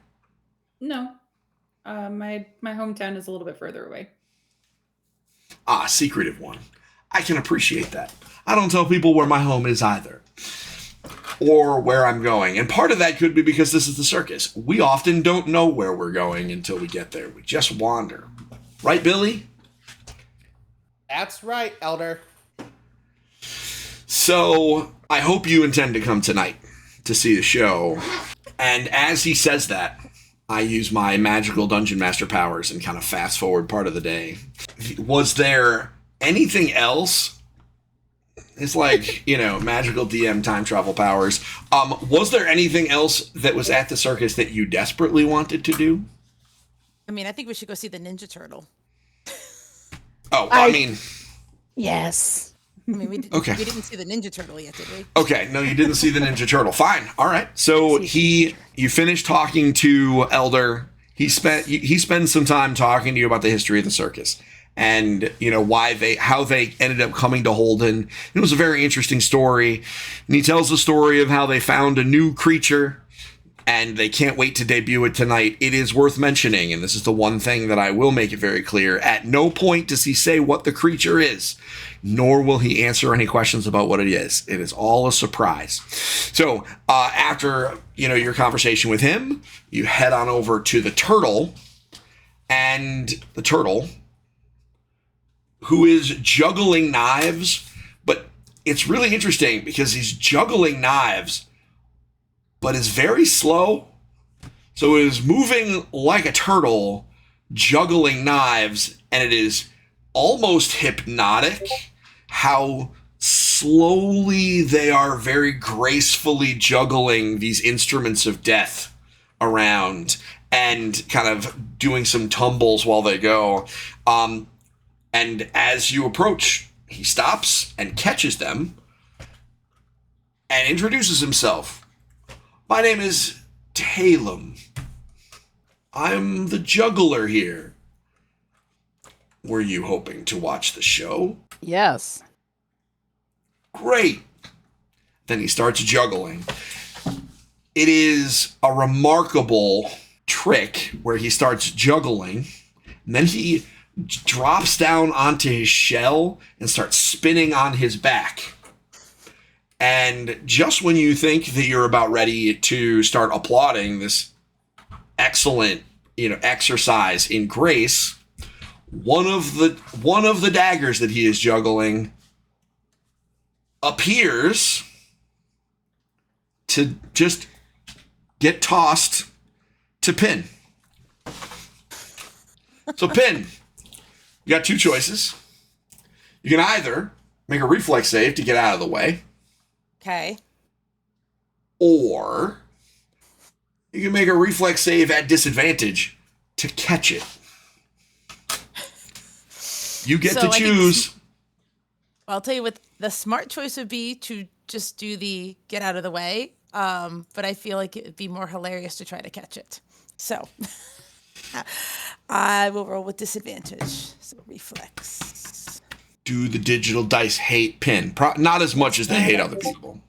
S4: No. My hometown is a little bit further away.
S1: Ah, secretive one. I can appreciate that. I don't tell people where my home is either. Or where I'm going. And part of that could be because this is the circus. We often don't know where we're going until we get there. We just wander. Right, Billy?
S5: That's right, Elder.
S1: So, I hope you intend to come tonight to see the show. And as he says that, I use my magical Dungeon Master powers and kind of fast forward part of the day. Was there anything else? It's like, magical DM time travel powers. Was there anything else that was at the circus that you desperately wanted to do?
S3: I think we should go see the Ninja Turtle.
S1: Oh,
S2: Yes.
S3: We didn't see the Ninja Turtle yet, did we?
S1: Okay, no, you didn't see the Ninja Turtle. Fine, all right. So you finished talking to Elder. He spends some time talking to you about the history of the circus and how they ended up coming to Holden. It was a very interesting story, and he tells the story of how they found a new creature. And they can't wait to debut it tonight. It is worth mentioning, and this is the one thing that I will make it very clear. At no point does he say what the creature is, nor will he answer any questions about what it is. It is all a surprise. So after your conversation with him, you head on over to the turtle, and the turtle, who is juggling knives, but it's really interesting because he's juggling knives but is very slow. So it is moving like a turtle, juggling knives, and it is almost hypnotic how slowly they are very gracefully juggling these instruments of death around and kind of doing some tumbles while they go. And as you approach, he stops and catches them and introduces himself. My name is Talem. I'm the juggler here. Were you hoping to watch the show?
S2: Yes.
S1: Great. Then he starts juggling. It is a remarkable trick where he starts juggling, and then he drops down onto his shell and starts spinning on his back. And just when you think that you're about ready to start applauding this excellent, exercise in grace, one of the daggers that he is juggling appears to just get tossed to Pin. So Pin, you got two choices. You can either make a reflex save to get out of the way,
S3: Okay.
S1: or you can make a reflex save at disadvantage to catch it. You get to choose.
S3: I'll tell you what, the smart choice would be to just do the get out of the way. But I feel like it would be more hilarious to try to catch it. So I will roll with disadvantage. So reflex.
S1: Do the digital dice hate Pin? Not as much as they hate other people.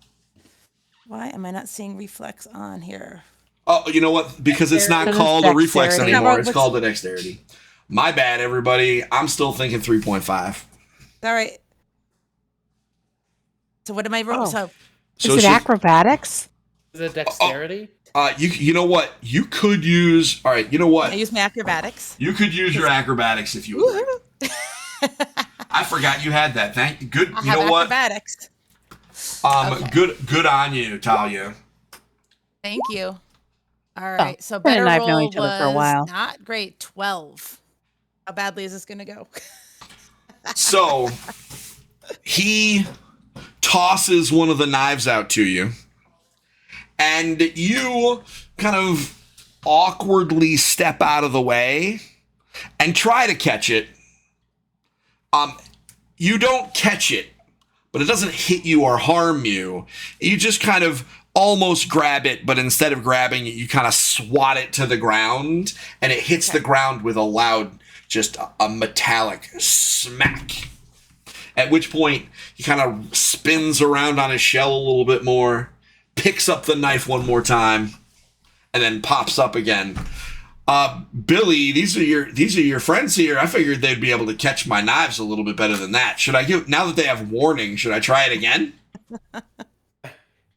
S3: Why am I not seeing reflex on here?
S1: Oh, you know what? Because it's not called a reflex
S2: Dexterity.
S1: anymore. It's called a dexterity. My bad, everybody. I'm still thinking 3.5.
S3: All right. So what am I rolling?
S2: Oh.
S3: So
S2: Is it acrobatics?
S5: Is it dexterity?
S1: You know what? You could use. All right. You know what?
S3: I use my acrobatics.
S1: You could use your acrobatics if you would. Like. I forgot you had that. Good.
S3: I
S1: You
S3: have
S1: know what?
S3: acrobatics.
S1: Okay. Good on you, Talia.
S3: Thank you. All right. So
S2: Ben
S3: better
S2: and I have known
S3: roll
S2: each other for a
S3: was
S2: while.
S3: not great. 12. How badly is this going to go?
S1: So he tosses one of the knives out to you, and you kind of awkwardly step out of the way and try to catch it. You don't catch it, but it doesn't hit you or harm you. You just kind of almost grab it, but instead of grabbing it, you kind of swat it to the ground, and it hits the ground with a loud, just a metallic smack. At which point, he kind of spins around on his shell a little bit more, picks up the knife one more time, and then pops up again. Billy, these are your friends here. I figured they'd be able to catch my knives a little bit better than that. Now that they have warning, should I try it again?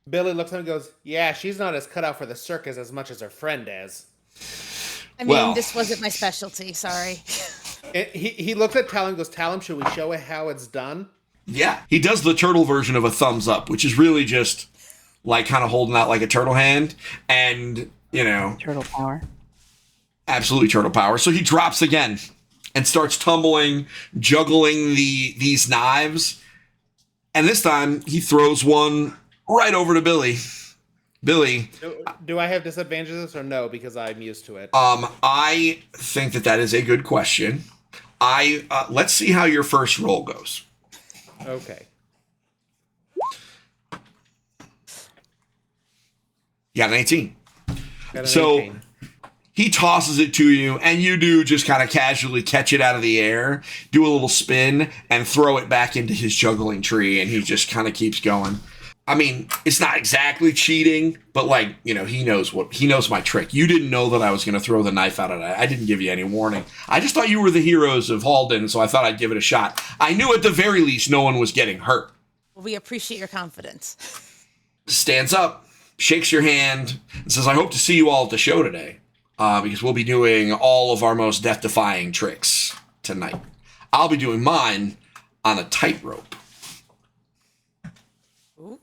S5: Billy looks at him and goes, "Yeah, she's not as cut out for the circus as much as her friend is."
S3: I mean, this wasn't my specialty. Sorry.
S5: He looks at Talon and goes, "Talon, should we show it how it's done?"
S1: Yeah, he does the turtle version of a thumbs up, which is really just like kind of holding out like a turtle hand, and
S2: Turtle power.
S1: absolutely turtle power. So he drops again and starts tumbling, juggling these knives, and this time he throws one right over to Billy. Billy,
S5: do I have disadvantages or no? Because I'm used to it.
S1: I think that is a good question. Let's see how your first roll goes.
S5: Okay.
S1: You got an 18.
S5: Got an
S1: So
S5: 18.
S1: he tosses it to you, and you do just kind of casually catch it out of the air, do a little spin, and throw it back into his juggling tree, and he just kind of keeps going. I mean, it's not exactly cheating, but he knows my trick. You didn't know that I was going to throw the knife out at it. I didn't give you any warning. I just thought you were the heroes of Halden, so I thought I'd give it a shot. I knew at the very least no one was getting hurt.
S3: We appreciate your confidence.
S1: Stands up, shakes your hand, and says, I hope to see you all at the show today, because we'll be doing all of our most death-defying tricks tonight. I'll be doing mine on a tightrope.
S3: Ooh.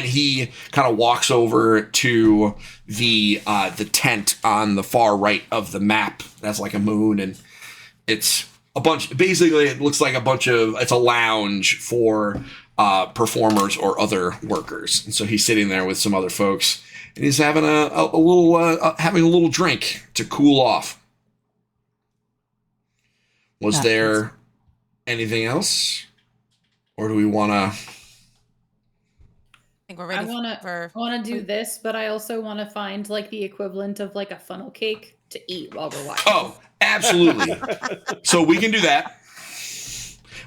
S1: and he kind of walks over to the tent on the far right of the map. That's like a moon, and it's a bunch. Basically, it looks like it's a lounge for performers or other workers. And so he's sitting there with some other folks, and he's having a little drink to cool off. Was there anything else, or do we want to?
S3: I think we're ready
S4: I want to do this, but I also want to find like the equivalent of like a funnel cake to eat while we're watching.
S1: Oh, absolutely. So we can do that.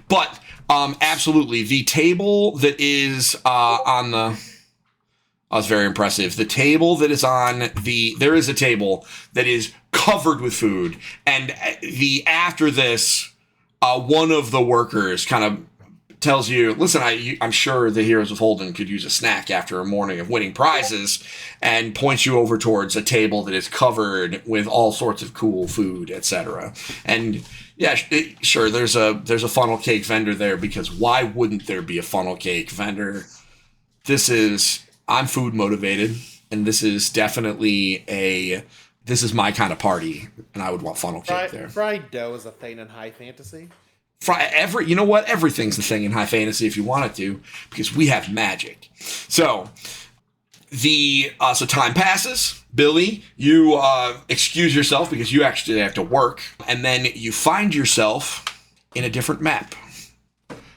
S1: But absolutely, the table that is on the... Oh, it's very impressive. The table that is on the... There is a table that is covered with food. And after this, one of the workers kind of tells you, listen, I'm sure the Heroes of Holden could use a snack after a morning of winning prizes, and points you over towards a table that is covered with all sorts of cool food, etc. And yeah, sure, there's a funnel cake vendor there, because why wouldn't there be a funnel cake vendor? I'm food motivated, and this is definitely this is my kind of party, and I would want funnel cake there.
S5: Fried dough is a thing in high fantasy.
S1: You know what? Everything's a thing in high fantasy if you want it to, because we have magic. So so time passes. Billy, you excuse yourself because you actually have to work, and then you find yourself in a different map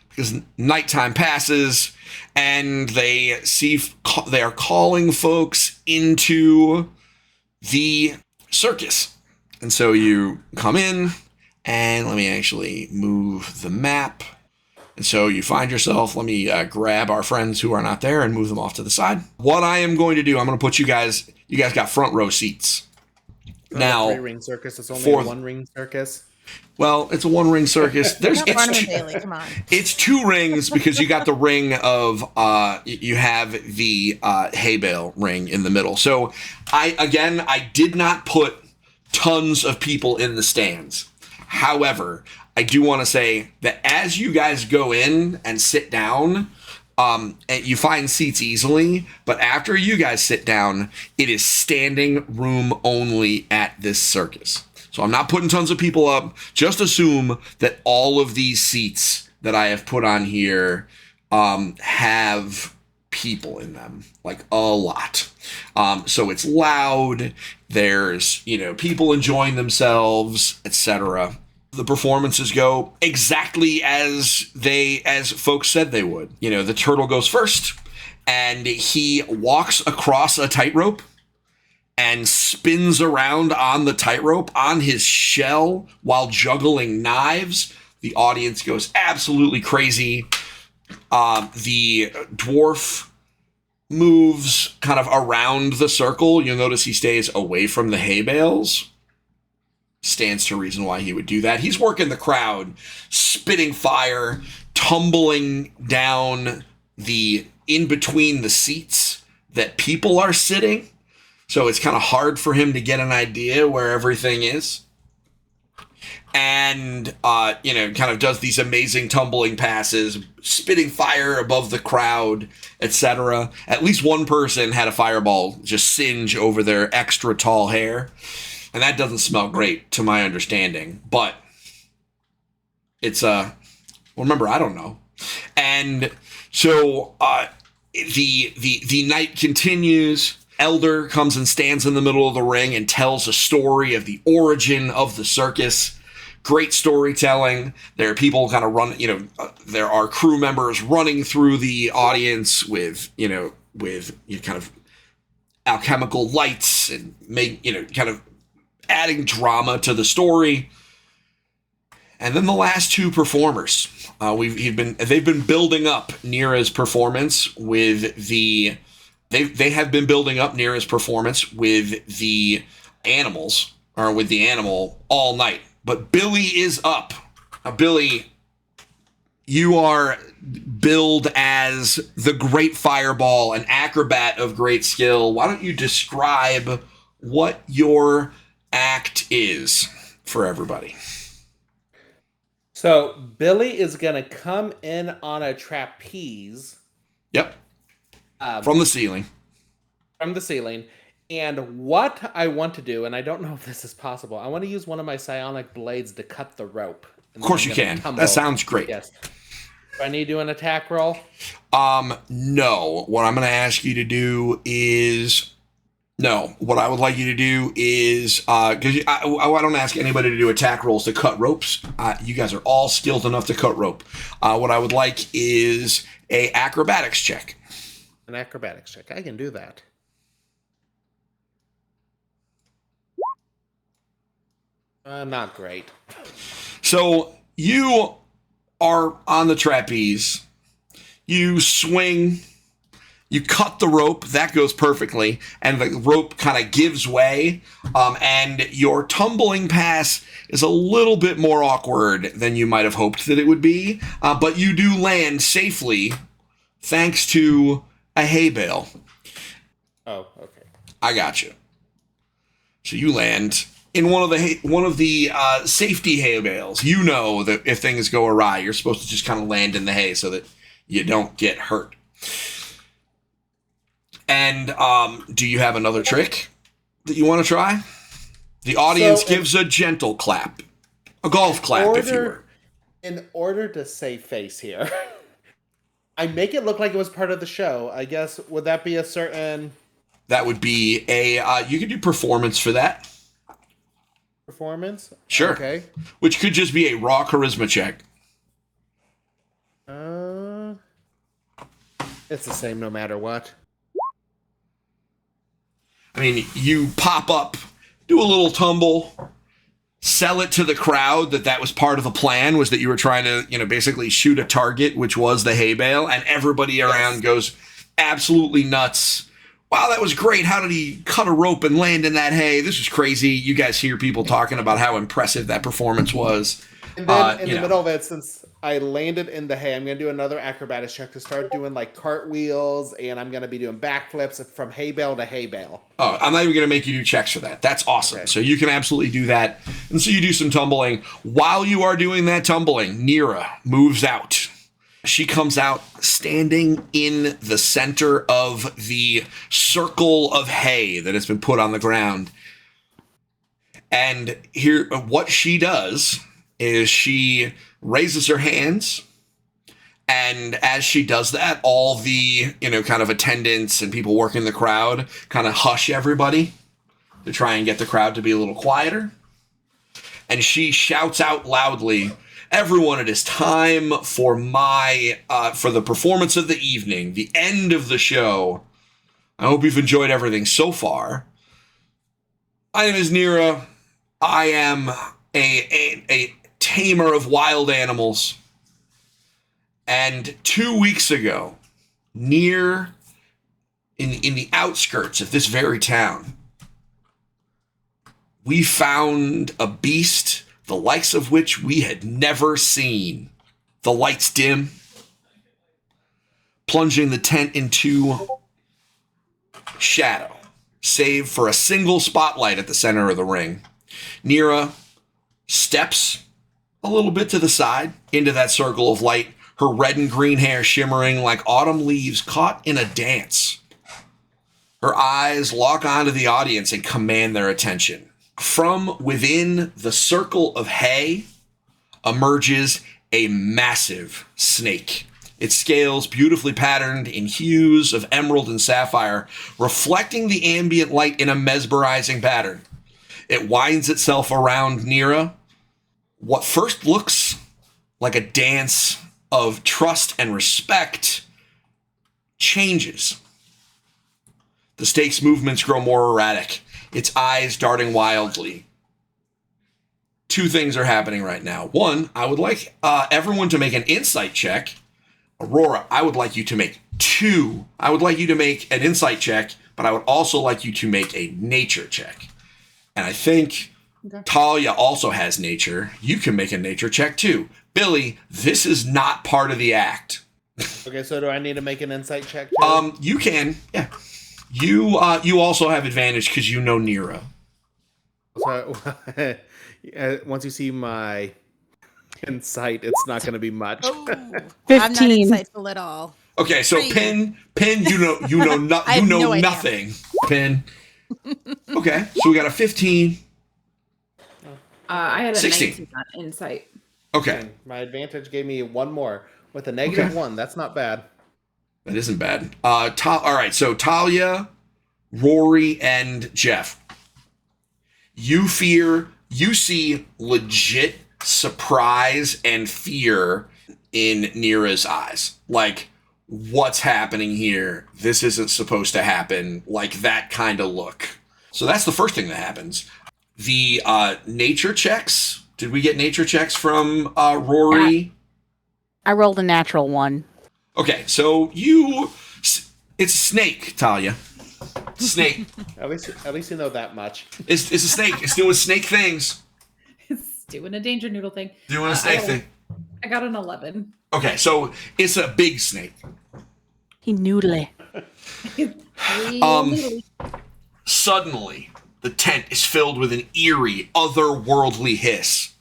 S1: because nighttime passes, and they are calling folks into the circus, and so you come in. And let me actually move the map. And so you find yourself, let me grab our friends who are not there and move them off to the side. What I am going to do, I'm going to put you guys got front row seats. Now,
S5: 3-ring circus, it's only a 1-ring circus.
S1: Well, it's a 1-ring circus.
S3: Come on.
S1: It's 2 rings because you got the ring of, you have the hay bale ring in the middle. So I did not put tons of people in the stands. However, I do want to say that as you guys go in and sit down, and you find seats easily, but after you guys sit down, it is standing room only at this circus. So I'm not putting tons of people up. Just assume that all of these seats that I have put on here have people in them, like a lot. So it's loud. There's, people enjoying themselves, etc. The performances go exactly as folks said they would. The turtle goes first, and he walks across a tightrope and spins around on the tightrope on his shell while juggling knives. The audience goes absolutely crazy. The dwarf moves kind of around the circle. You'll notice he stays away from the hay bales. Stands to reason why he would do that. He's working the crowd, spitting fire, tumbling down in between the seats that people are sitting. So it's kind of hard for him to get an idea where everything is. And, kind of does these amazing tumbling passes, spitting fire above the crowd, etc. At least one person had a fireball just singe over their extra tall hair. And that doesn't smell great, to my understanding. But it's, remember, I don't know. And so the night continues. Elder comes and stands in the middle of the ring and tells a story of the origin of the circus. Great storytelling. There are people kind of there are crew members running through the audience with kind of alchemical lights and kind of adding drama to the story. And then the last 2 performers. They've been building up Nira's performance with the... They have been building up Nira's performance with the animals, or with the animal, all night. But Billy is up. Now, Billy, you are billed as the great fireball, an acrobat of great skill. Why don't you describe what your act is for everybody?
S5: So Billy is going to come in on a trapeze.
S1: Yep. From the ceiling.
S5: From the ceiling. And what I want to do, and I don't know if this is possible, I want to use one of my psionic blades to cut the rope.
S1: Of course you can. That sounds great.
S5: Yes. Do I need to do an attack roll?
S1: No. What I'm going to ask you to do is... No. What I would like you to do is... Because I don't ask anybody to do attack rolls to cut ropes. You guys are all skilled enough to cut rope. What I would like is a acrobatics check.
S5: An acrobatics check. I can do that. Not great.
S1: So you are on the trapeze. You swing. You cut the rope. That goes perfectly. And the rope kind of gives way. And your tumbling pass is a little bit more awkward than you might have hoped that it would be. But you do land safely thanks to a hay bale.
S5: Oh, okay.
S1: I got you. So you land in one of the safety hay bales. You know that if things go awry, you're supposed to just kind of land in the hay so that you don't get hurt. And do you have another trick that you want to try? The audience gives a gentle clap, a golf clap, if you were.
S5: In order to save face here, I make it look like it was part of the show. I guess would that be a certain?
S1: That would be a. You could do performance for that.
S5: Performance?
S1: Sure.
S5: Okay.
S1: Which could just be a raw charisma check.
S5: It's the same no matter what.
S1: I mean, you pop up, do a little tumble, sell it to the crowd that was part of the plan, was that you were trying to, basically shoot a target, which was the hay bale, and everybody around goes absolutely nuts. Wow, that was great. How did he cut a rope and land in that hay? This was crazy. You guys hear people talking about how impressive that performance was.
S5: And then in the middle of it, since I landed in the hay, I'm going to do another acrobatics check to start doing like cartwheels, and I'm going to be doing backflips from hay bale to hay bale.
S1: Oh, I'm not even going to make you do checks for that. That's awesome. Okay. So you can absolutely do that. And so you do some tumbling. While you are doing that tumbling, Nira moves out. She comes out standing in the center of the circle of hay that has been put on the ground. And here, what she does is she raises her hands. And as she does that, all the, kind of attendants and people working the crowd kind of hush everybody to try and get the crowd to be a little quieter. And she shouts out loudly, "Everyone, it is time for for the performance of the evening, the end of the show. I hope you've enjoyed everything so far. My name is Nira. I am a tamer of wild animals. And 2 weeks ago, near in the outskirts of this very town, we found a beast the likes of which we had never seen. The lights dim, plunging the tent into shadow, save for a single spotlight at the center of the ring. Nira steps a little bit to the side into that circle of light, her red and green hair shimmering like autumn leaves caught in a dance. Her eyes lock onto the audience and command their attention. From within the circle of hay emerges a massive snake. Its scales beautifully patterned in hues of emerald and sapphire, reflecting the ambient light in a mesmerizing pattern. It winds itself around Nira. What first looks like a dance of trust and respect changes. The snake's movements grow more erratic, its eyes darting wildly. Two things are happening right now. One, I would like everyone to make an insight check. Aurora, I would like you to make two. I would like you to make an insight check, but I would also like you to make a nature check. And I think Talia also has nature. You can make a nature check too. Billy, this is not part of the act.
S5: Okay, so do I need to make an insight check too?
S1: You can, yeah. You also have advantage because you know Nira.
S5: So, once you see my insight, it's not going to be much.
S3: Oh,
S2: 15.
S3: I'm not insightful at all.
S1: Okay, so
S3: Three.
S1: Pin, you know
S3: I have no idea.
S1: nothing. Pin. Okay, so we got a 15.
S4: I had a
S1: 16.
S4: 19 on insight.
S1: Okay,
S5: And my advantage gave me one more with a negative
S1: Okay.
S5: 1. That's not bad.
S1: that isn't bad. All right, so Talia, Rory, and Jeff. You see legit surprise and fear in Nira's eyes. Like, what's happening here? This isn't supposed to happen. Like, that kind of look. So that's the first thing that happens. The nature checks. Did we get nature checks from Rory?
S2: I rolled a natural 1.
S1: Okay, so it's a snake, Talia. Snake.
S5: At least you know that much.
S1: It's a snake. It's doing snake things.
S4: It's doing a danger noodle thing.
S1: Doing a snake thing.
S4: I got an 11.
S1: Okay, so it's a big snake.
S2: He noodly.
S1: Suddenly, the tent is filled with an eerie, otherworldly hiss,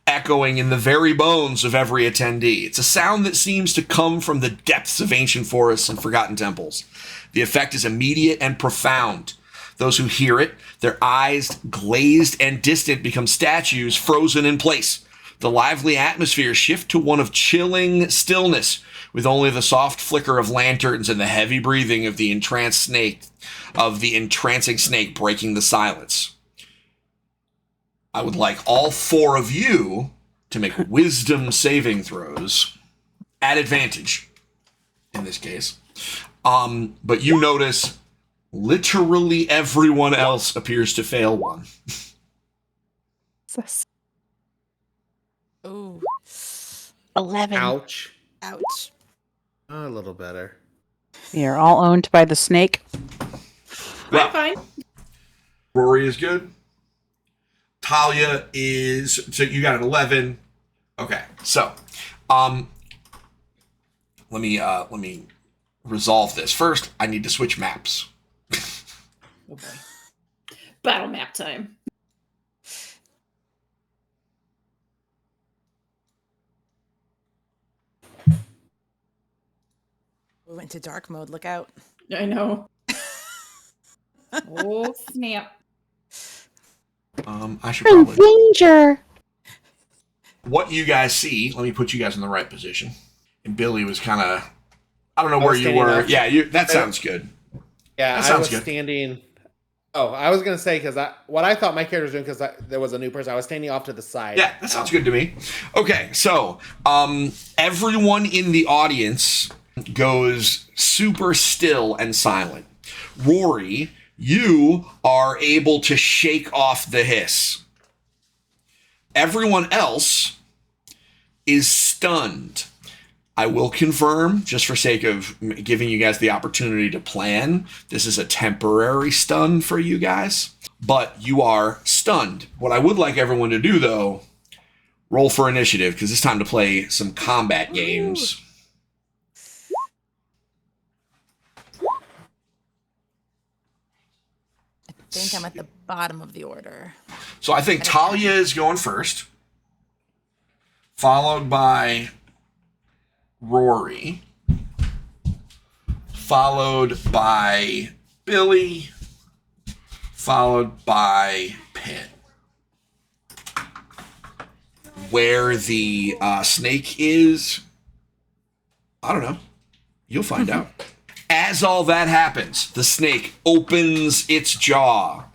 S1: echoing in the very bones of every attendee. It's a sound that seems to come from the depths of ancient forests and forgotten temples. The effect is immediate and profound. Those who hear it, their eyes glazed and distant, become statues frozen in place. The lively atmosphere shifts to one of chilling stillness, with only the soft flicker of lanterns and the heavy breathing of the entrancing snake breaking the silence. I would like all 4 of you to make wisdom saving throws at advantage in this case. But you notice literally everyone else appears to fail one.
S3: Ooh.
S2: 11.
S5: Ouch.
S3: Ouch.
S5: A little better.
S2: We are all owned by the snake.
S1: Well,
S4: Fine.
S1: Rory is good. Talia is, so you got an 11. Okay, so let me resolve this. First, I need to switch maps.
S4: Oh boy. Battle map time.
S3: We went to dark mode. Look out.
S4: I know. Oh, snap.
S1: I should probably.
S2: Danger!
S1: What you guys see, let me put you guys in the right position. And Billy was kind of, I don't know where you were.
S5: Up.
S1: Yeah, that sounds good.
S5: Yeah,
S1: That
S5: I
S1: sounds
S5: was
S1: good.
S5: standing. Oh, I was gonna say because what I thought my character was doing because there was a new person. I was standing off to the side.
S1: Yeah, that sounds good to me. Okay, so everyone in the audience goes super still and silent. Rory, you are able to shake off the hiss. Everyone else is stunned. I will confirm, just for sake of giving you guys the opportunity to plan, this is a temporary stun for you guys, but you are stunned. What I would like everyone to do, though, roll for initiative, because it's time to play some combat games.
S3: I think I'm at the bottom of the order.
S1: So I think Talia is going first, followed by Rory, followed by Billy, followed by Pin. Where the snake is, I don't know. You'll find out. As all that happens, the snake opens its jaw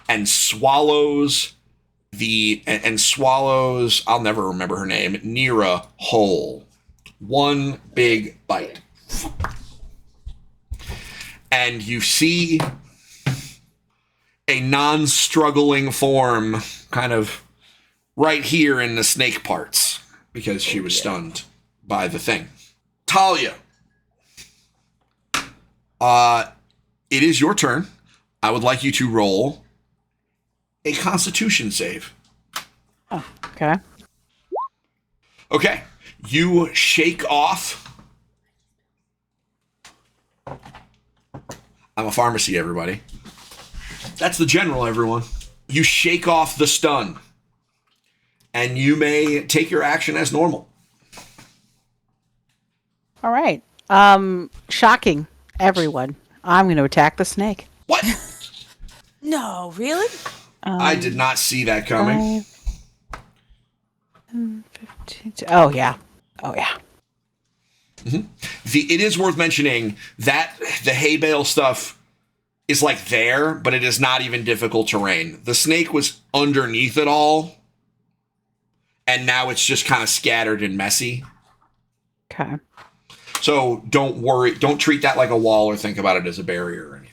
S1: and swallows I'll never remember her name, Nira whole. One big bite. And you see a non-struggling form kind of right here in the snake parts because she was stunned by the thing. Talia, it is your turn. I would like you to roll a Constitution save.
S2: Oh, okay.
S1: Okay. You shake off. I'm a pharmacy, everybody. That's the general, everyone. You shake off the stun. And you may take your action as normal.
S2: All right. Shocking everyone. I'm going to attack the snake.
S1: What?
S3: No, really?
S1: I did not see that coming.
S2: 5, 10, 15. Oh yeah. Oh yeah.
S1: It is worth mentioning that the hay bale stuff is like there, but it is not even difficult terrain. The snake was underneath it all, and now it's just kind of scattered and messy.
S2: Okay.
S1: So don't worry. Don't treat that like a wall or think about it as a barrier or anything.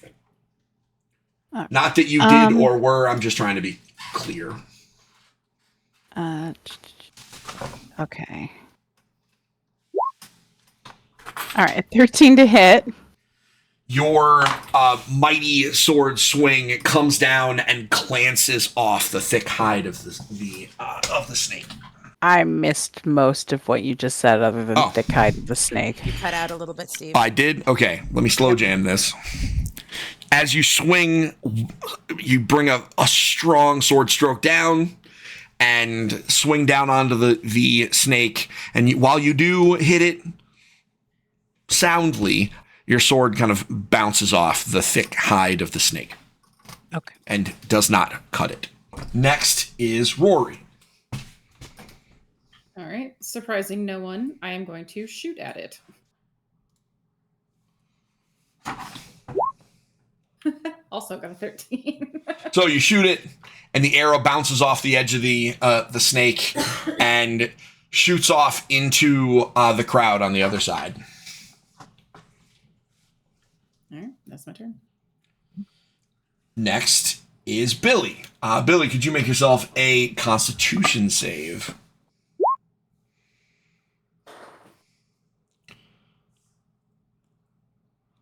S1: Not that you did or were. I'm just trying to be clear.
S2: Okay. All right, 13 to hit.
S1: Your mighty sword swing comes down and glances off the thick hide of the snake.
S2: I missed most of what you just said, other than
S1: Oh.
S2: thick hide of the snake.
S3: You cut out a little bit, Steve.
S1: I did? Okay, let me slow jam this. As you swing, you bring a strong sword stroke down and swing down onto the snake. And while you do hit it soundly, your sword kind of bounces off the thick hide of the snake.
S2: Okay.
S1: And does not cut it. Next is Rory.
S4: All right. Surprising no one, I am going to shoot at it. Also got a 13.
S1: So you shoot it, and the arrow bounces off the edge of the snake and shoots off into the crowd on the other side.
S4: All right. That's my turn.
S1: Next is Billy. Billy, could you make yourself a Constitution save?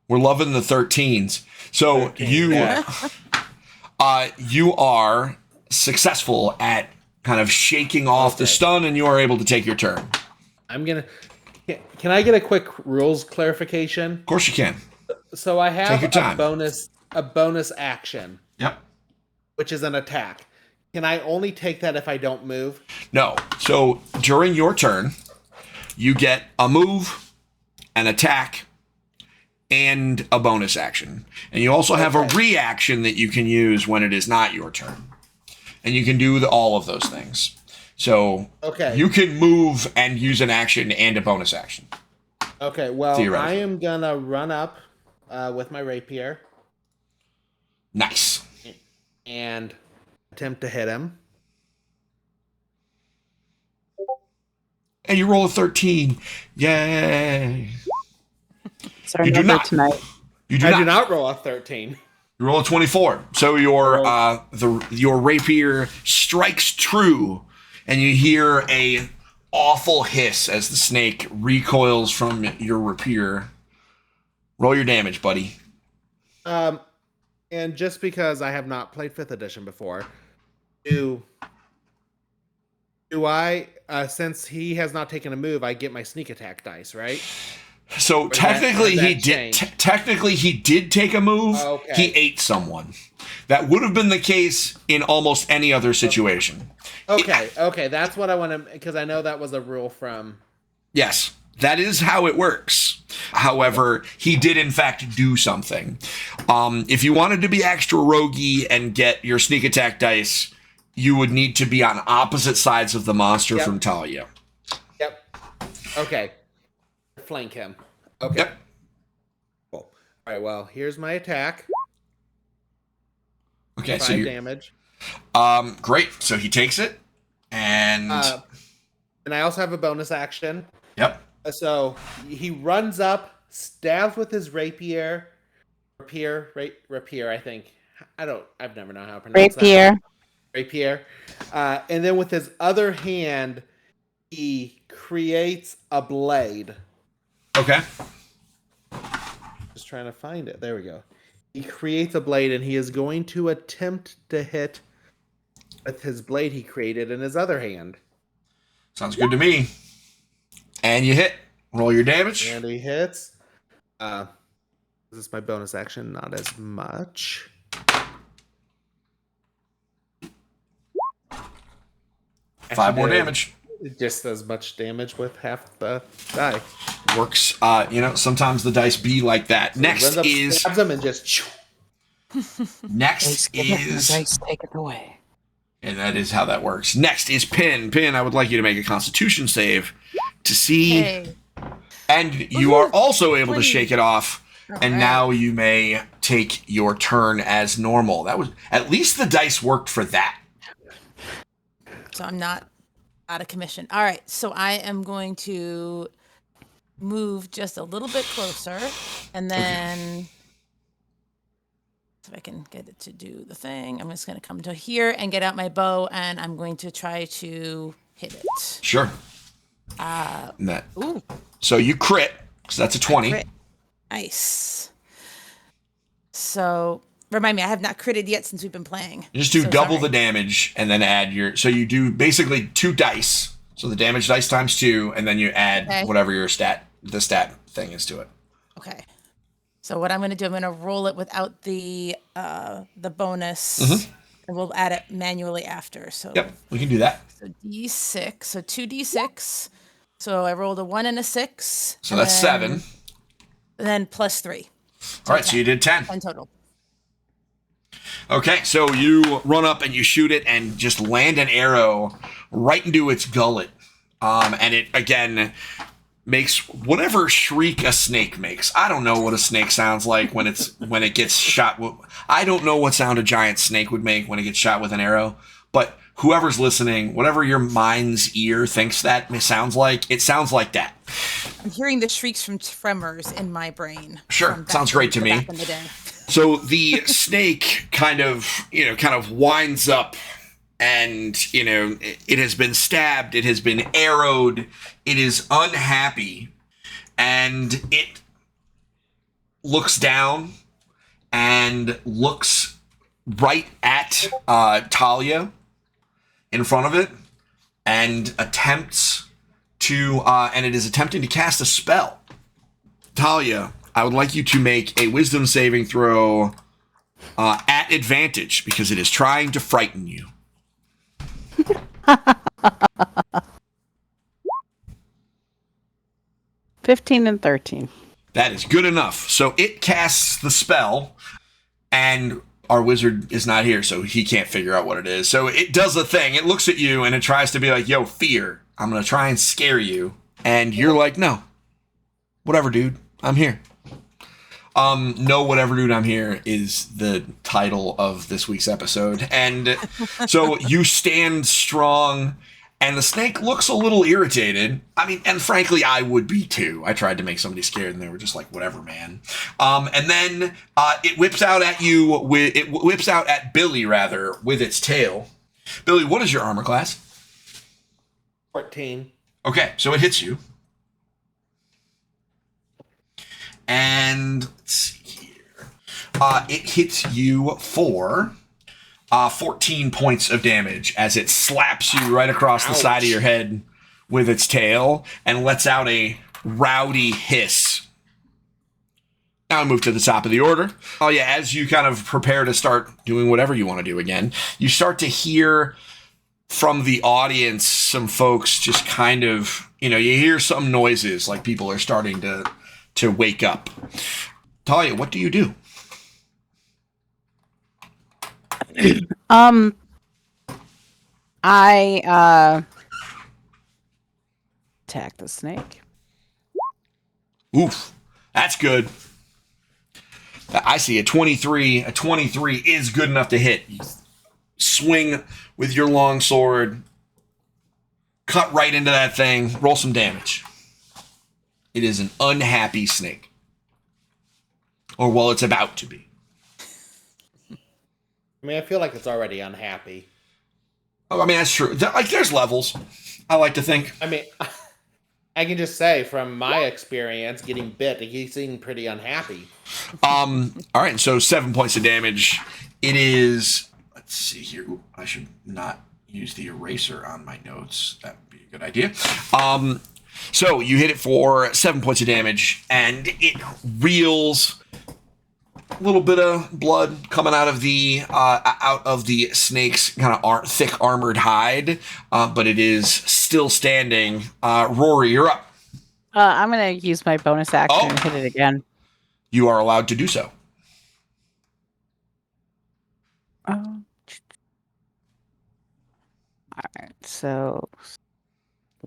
S1: We're loving the 13s. So
S5: 13,
S1: you,
S5: yeah.
S1: you are successful at kind of shaking off the stun, and you are able to take your turn.
S5: I'm gonna. Can I get a quick rules clarification?
S1: Of course you can.
S5: So I have
S1: Take your time.
S5: a bonus action,
S1: Yep.
S5: which is an attack. Can I only take that if I don't move?
S1: No. So during your turn, you get a move, an attack, and a bonus action. And you also have a reaction that you can use when it is not your turn. And you can do all of those things. So you can move and use an action and a bonus action.
S5: Okay, well,
S1: Theoretically.
S5: I am gonna run up with my rapier
S1: Nice.
S5: and attempt to hit him.
S1: And you roll a 13. Yay.
S2: Sorry,
S1: You do
S2: number
S1: not.
S2: tonight.
S1: You do
S5: I
S1: not.
S5: do not roll a 13.
S1: You roll a 24. So your your rapier strikes true, and you hear a awful hiss as the snake recoils from your rapier. Roll your damage, buddy.
S5: And just because I have not played 5th edition before, do I, since he has not taken a move, I get my sneak attack dice, right?
S1: So technically, he did.
S5: change?
S1: Technically, he did take a move.
S5: Okay.
S1: He ate someone. That would have been the case in almost any other situation.
S5: Okay, that's what I want to, because I know that was a rule from.
S1: Yes, that is how it works. However, he did in fact do something. If you wanted to be extra roguey and get your sneak attack dice, you would need to be on opposite sides of the monster from Talia.
S5: Yep. Okay. Flank him. Okay.
S1: Yep.
S5: Cool. All right. Well, here's my attack.
S1: Okay,
S5: 5
S1: so you
S5: damage.
S1: great. So he takes it, and
S5: And I also have a bonus action.
S1: yep.
S5: So he runs up, stabs with his rapier. Rapier, I think. I've never known how to pronounce that. Rapier. And then with his other hand, he creates a blade.
S1: Okay.
S5: Just trying to find it. There we go. He creates a blade, and he is going to attempt to hit with his blade he created in his other hand.
S1: Sounds good to me. And you hit. Roll your damage.
S5: And he hits. This is my bonus action, not as much.
S1: Five more
S5: Actually,
S1: damage.
S5: Just as much damage with half the die.
S1: Works. Sometimes the dice be like that.
S5: So he
S1: Next
S5: runs up,
S1: is
S5: stabs him and just.
S1: next is
S2: dice take it away.
S1: and that is how that works. Next is Pin. Pin, I would like you to make a Constitution save to see,
S3: Hey.
S1: and you are also able to shake it off.
S3: All
S1: And
S3: right.
S1: now you may take your turn as normal. That was at least the dice worked for that.
S3: So I'm not out of commission. All right. So I am going to move just a little bit closer, and then if I can get it to do the thing, I'm just going to come to here and get out my bow, and I'm going to try to hit it.
S1: Sure.
S3: Ooh,
S1: So you crit, because that's a 20.
S3: crit. Nice. So remind me, I have not critted yet since we've been playing.
S1: You just do
S3: So
S1: double
S3: sorry.
S1: the damage and then add so you do basically 2 dice. So the damage dice times 2, and then you add
S3: Okay.
S1: whatever the stat thing is to it.
S3: Okay. So what I'm going to do, I'm going to roll it without the bonus, and we'll add it manually after. So
S1: Yep, we can do that.
S3: So D6, so 2D6. So I rolled a 1 and a 6.
S1: So
S3: and
S1: that's
S3: then-
S1: 7.
S3: And then plus 3.
S1: All right, so you did 10.
S3: 10 total.
S1: Okay, so you run up and you shoot it and just land an arrow right into its gullet. And it, again, makes whatever shriek a snake makes. I don't know what a snake sounds like when it gets shot. I don't know what sound a giant snake would make when it gets shot with an arrow. But whoever's listening, whatever your mind's ear thinks that sounds like, it sounds like that.
S3: I'm hearing the shrieks from Tremors in my brain.
S1: Sure,
S3: from back
S1: sounds great to me.
S3: Back in the day.
S1: So the snake kind of winds up, and it has been stabbed, it has been arrowed, it is unhappy, and it looks down and looks right at Talia in front of it, and attempts to and it is attempting to cast a spell. Talia, I would like you to make a wisdom saving throw at advantage, because it is trying to frighten you.
S2: 15 and 13.
S1: That is good enough. So it casts the spell, and our wizard is not here, so he can't figure out what it is. So it does a thing. It looks at you, and it tries to be like, yo, fear. I'm going to try and scare you. And you're like, no. Whatever, dude. I'm here. No, whatever, dude, I'm here is the title of this week's episode. And so you stand strong, and the snake looks a little irritated. I mean, and frankly, I would be too. I tried to make somebody scared, and they were just like, whatever, man. And then it whips out at you, it whips out at Billy, rather, with its tail. Billy, what is your armor class?
S5: 14.
S1: Okay, so it hits you. And let's see here. It hits you for 14 points of damage as it slaps you right across the side of your head with its tail and lets out a rowdy hiss. Now I move to the top of the order. Oh yeah, as you kind of prepare to start doing whatever you want to do again, you start to hear from the audience some folks just kind of, you hear some noises like people are starting to wake up. Talia, what do you do?
S2: I attack the snake.
S1: Oof, that's good. I see a 23. A 23 is good enough to hit. You swing with your long sword, cut right into that thing, roll some damage. It is an unhappy snake. Or, well, it's about to be.
S5: I mean, I feel like it's already unhappy.
S1: Oh, I mean, that's true. There's levels, I like to think.
S5: I mean, I can just say from my experience getting bit, he seemed pretty unhappy.
S1: All right, so 7 points of damage. It is, let's see here. Ooh, I should not use the eraser on my notes. That would be a good idea. So you hit it for 7 points of damage, and it reels little bit of blood coming out of the snake's kind of thick armored hide, but it is still standing. Rory, you're up.
S2: I'm gonna use my bonus action and hit it again.
S1: You are allowed to do so.
S2: All right, so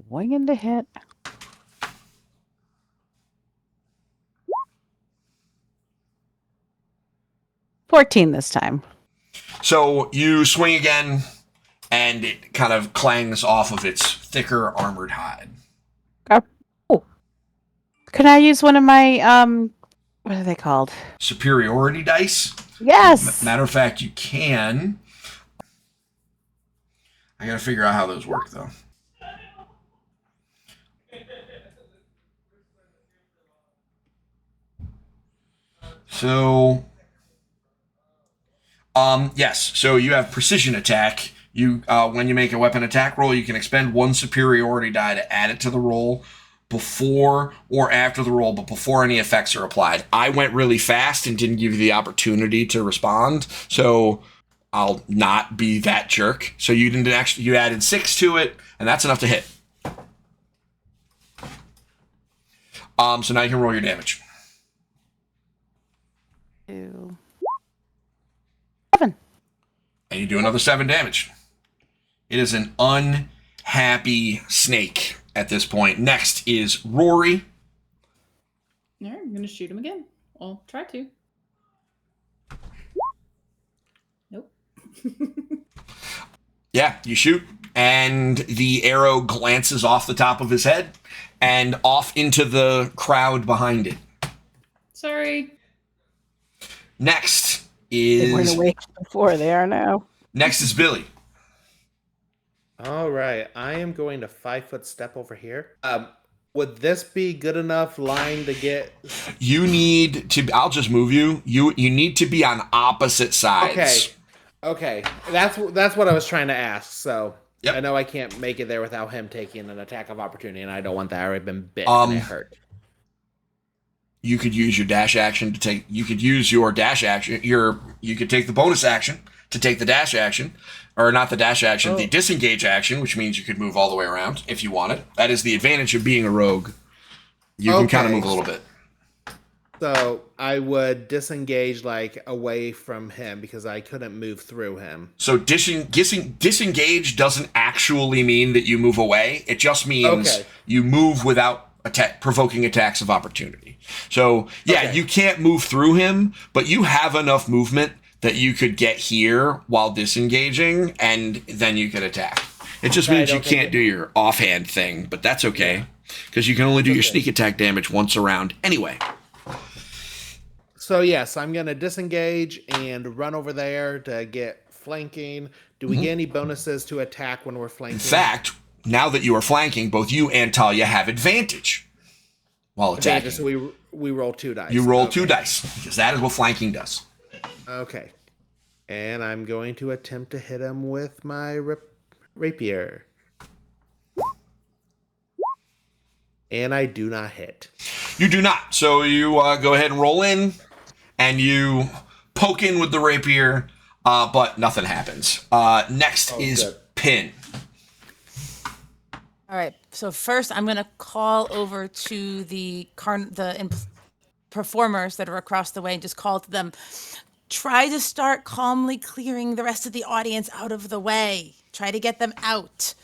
S2: swinging to hit. $14 this time.
S1: So you swing again, and it kind of clangs off of its thicker armored hide.
S2: Oh. Can I use one of my what are they called?
S1: Superiority dice?
S2: Yes.
S1: Matter of fact, you can. I gotta figure out how those work, though. So, yes. So you have precision attack. You, when you make a weapon attack roll, you can expend one superiority die to add it to the roll before or after the roll, but before any effects are applied. I went really fast and didn't give you the opportunity to respond, so I'll not be that jerk. So you didn't actually, you added 6 to it, and that's enough to hit. So now you can roll your damage.
S2: 2, 7.
S1: And you do another 7 damage. It is an unhappy snake at this point. Next is Rory.
S4: All right, I'm going to shoot him again. I'll try to. Nope.
S1: Yeah, you shoot, and the arrow glances off the top of his head and off into the crowd behind it.
S4: Sorry.
S1: Next
S2: They weren't
S1: is
S2: awake before. They are now.
S1: next is Billy.
S5: All right, I am going to 5-foot step over here. Would this be good enough line to get?
S1: You need to. I'll just move you. You need to be on opposite sides.
S5: Okay, that's what I was trying to ask. So
S1: Yep.
S5: I know I can't make it there without him taking an attack of opportunity, and I don't want that. I've already been bit and it hurt.
S1: You could use your dash action to take. You could use your dash action. You could take the bonus action to take the dash action, or not the dash action, the disengage action, which means you could move all the way around if you wanted. That is the advantage of being a rogue. You can kind of move a little bit.
S5: So I would disengage like away from him because I couldn't move through him.
S1: So disengage doesn't actually mean that you move away. It just means you move without provoking attacks of opportunity. So yeah, you can't move through him, but you have enough movement that you could get here while disengaging, and then you could attack. It just means you can't do your offhand thing, but that's okay, because you can only do your sneak attack damage once a round anyway.
S5: So yes, I'm going to disengage and run over there to get flanking. Do we get any bonuses to attack when we're flanking?
S1: In fact, now that you are flanking, both you and Talia have advantage while attacking.
S5: So we roll 2 dice.
S1: You roll 2 dice, because that is what flanking does.
S5: Okay. And I'm going to attempt to hit him with my rapier. And I do not hit.
S1: You do not. So you go ahead and roll in, and you poke in with the rapier, but nothing happens. Next is
S5: good.
S1: Pin.
S3: All right. So first, I'm going to call over to the performers that are across the way and just call to them. Try to start calmly clearing the rest of the audience out of the way. Try to get them out.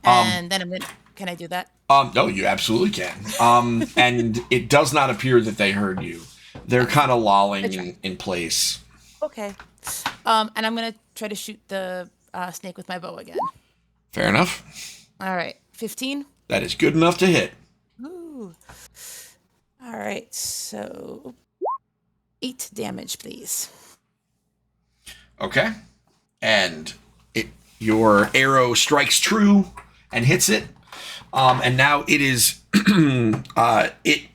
S3: And then I'm going to... Can I do that?
S1: No, you absolutely can. And it does not appear that they heard you. They're kind of lolling in place.
S3: Okay. And I'm going to try to shoot the snake with my bow again.
S1: Fair enough.
S3: All right. 15?
S1: That is good enough to hit.
S3: Ooh. All right. So 8 damage, please.
S1: Okay. And your arrow strikes true and hits it. And now it is it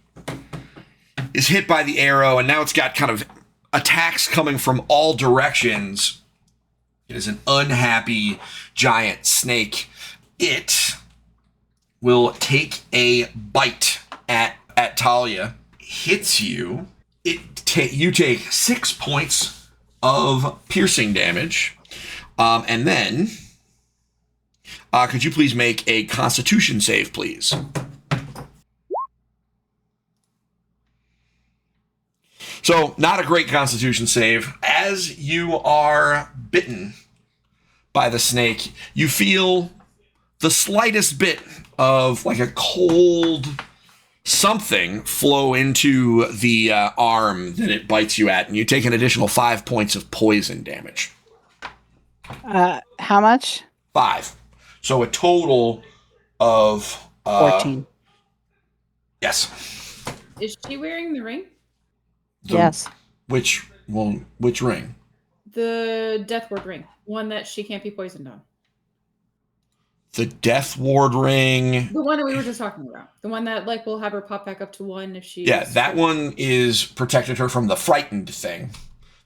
S1: is hit by the arrow, and now it's got kind of attacks coming from all directions. It is an unhappy giant snake. It will take a bite at Talia, hits you. you take 6 points of piercing damage, and then could you please make a Constitution save, please? So, not a great Constitution save. As you are bitten by the snake, you feel the slightest bit of like a cold something flow into the arm that it bites you at, and you take an additional 5 points of poison damage.
S2: How much?
S1: 5. So a total of
S2: 14.
S1: Yes.
S4: Is she wearing the ring?
S2: Yes.
S1: Which ring?
S4: The Death Ward ring. One that she can't be poisoned on.
S1: The Death Ward ring.
S4: The one that we were just talking about. The one that like will have her pop back up to 1 if she.
S1: Yeah, that one is protected her from the frightened thing.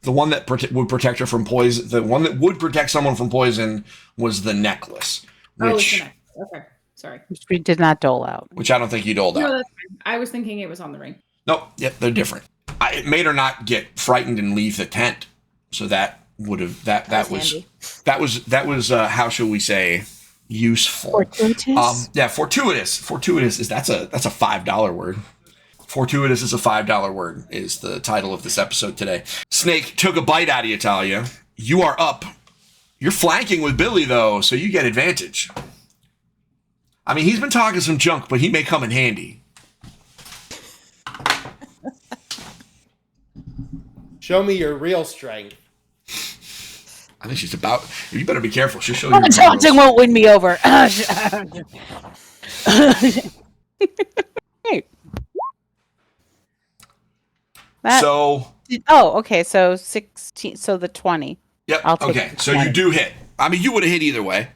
S1: The one that would protect her from poison, the one that would protect someone from poison was the necklace,
S4: Oh, it's
S1: which
S4: the neck. Okay, sorry.
S2: Which we did not dole out.
S1: which I don't think you doled
S4: No,
S1: out.
S4: that's fine. I was thinking it was on the ring.
S1: Nope, yep, they're different. It made her not get frightened and leave the tent, so that would have that was
S3: handy.
S1: that was how shall we say useful.
S2: Fortuitous?
S1: Yeah, fortuitous. Fortuitous is that's a $5 word. Fortuitous is a $5 word, is the title of this episode today. Snake took a bite out of you, Talia. You are up. You're flanking with Billy, though, so you get advantage. I mean, he's been talking some junk, but he may come in handy.
S5: Show me your real strength.
S1: I think she's about... You better be careful. She'll show you.
S2: Taunting won't win me over. Hey.
S1: So...
S2: Oh, okay. So 16. So the 20.
S1: Yep.
S2: I'll take
S1: Okay.
S2: the
S1: So
S2: 20.
S1: you do hit. I mean, you would have hit either way.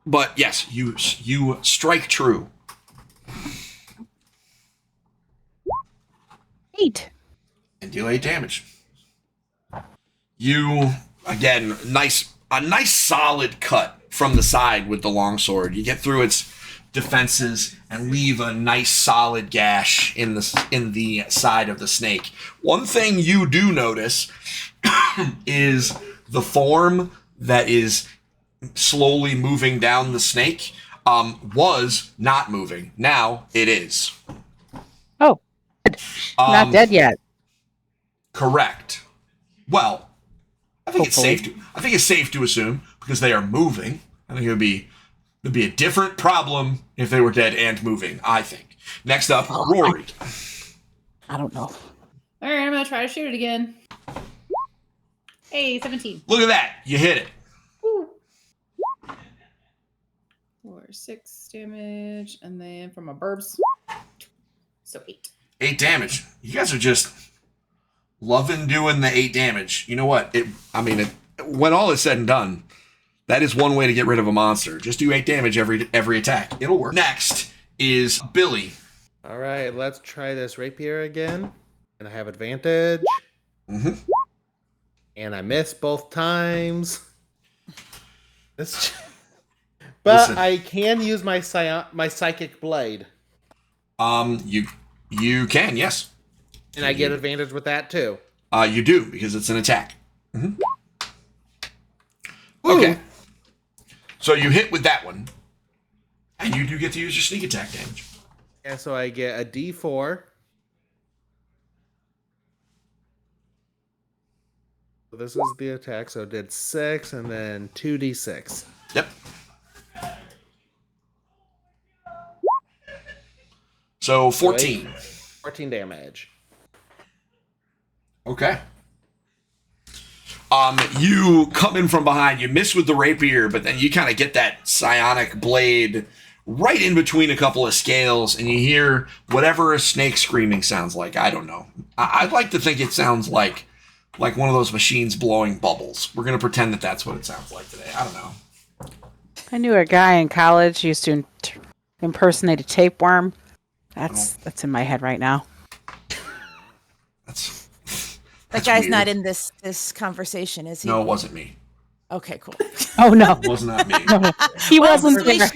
S1: But yes, you strike true.
S2: 8.
S1: And deal 8 damage. You again, a nice solid cut from the side with the longsword. You get through its defenses and leave a nice solid gash in the side of the snake. One thing you do notice is the form that is slowly moving down the snake was not moving. Now it is.
S2: Oh, not dead yet.
S1: Correct. Well, I think
S2: Hopefully.
S1: it's safe to assume because they are moving. I think it'd be a different problem if they were dead and moving. I think. Next up, Rory.
S2: I don't know.
S4: All right, I'm gonna try to shoot it again. Hey, 17.
S1: Look at that. You hit it.
S4: Woo. 4, 6 damage, and then from my burbs, so 8.
S1: 8 damage. You guys are just loving doing the 8 damage. You know what? When all is said and done, that is one way to get rid of a monster. Just do 8 damage every attack. It'll work. Next is Billy.
S5: All right, let's try this rapier again. And I have advantage.
S1: Mm-hmm.
S5: And I miss both times. But
S1: Listen.
S5: I can use my psychic blade.
S1: You can, yes.
S5: And I get advantage with that too.
S1: You do, because it's an attack. Mm-hmm. Okay. So you hit with that one. And you do get to use your sneak attack damage.
S5: And so I get a D4. So this is the attack. So it did 6 and then 2d6.
S1: Yep. So 14.
S5: 14 damage.
S1: Okay. You come in from behind, you miss with the rapier, but then you kind of get that psionic blade right in between a couple of scales, and you hear whatever a snake screaming sounds like. I don't know. I'd like to think it sounds like one of those machines blowing bubbles. We're going to pretend that that's what it sounds like today. I don't know.
S2: I knew a guy in college who used to impersonate a tapeworm. That's in my head right now.
S3: That guy's
S1: weird.
S3: not in this conversation, is he?
S1: No, it wasn't me.
S3: Okay, cool.
S2: Oh no,
S1: It was not me.
S2: he wasn't there.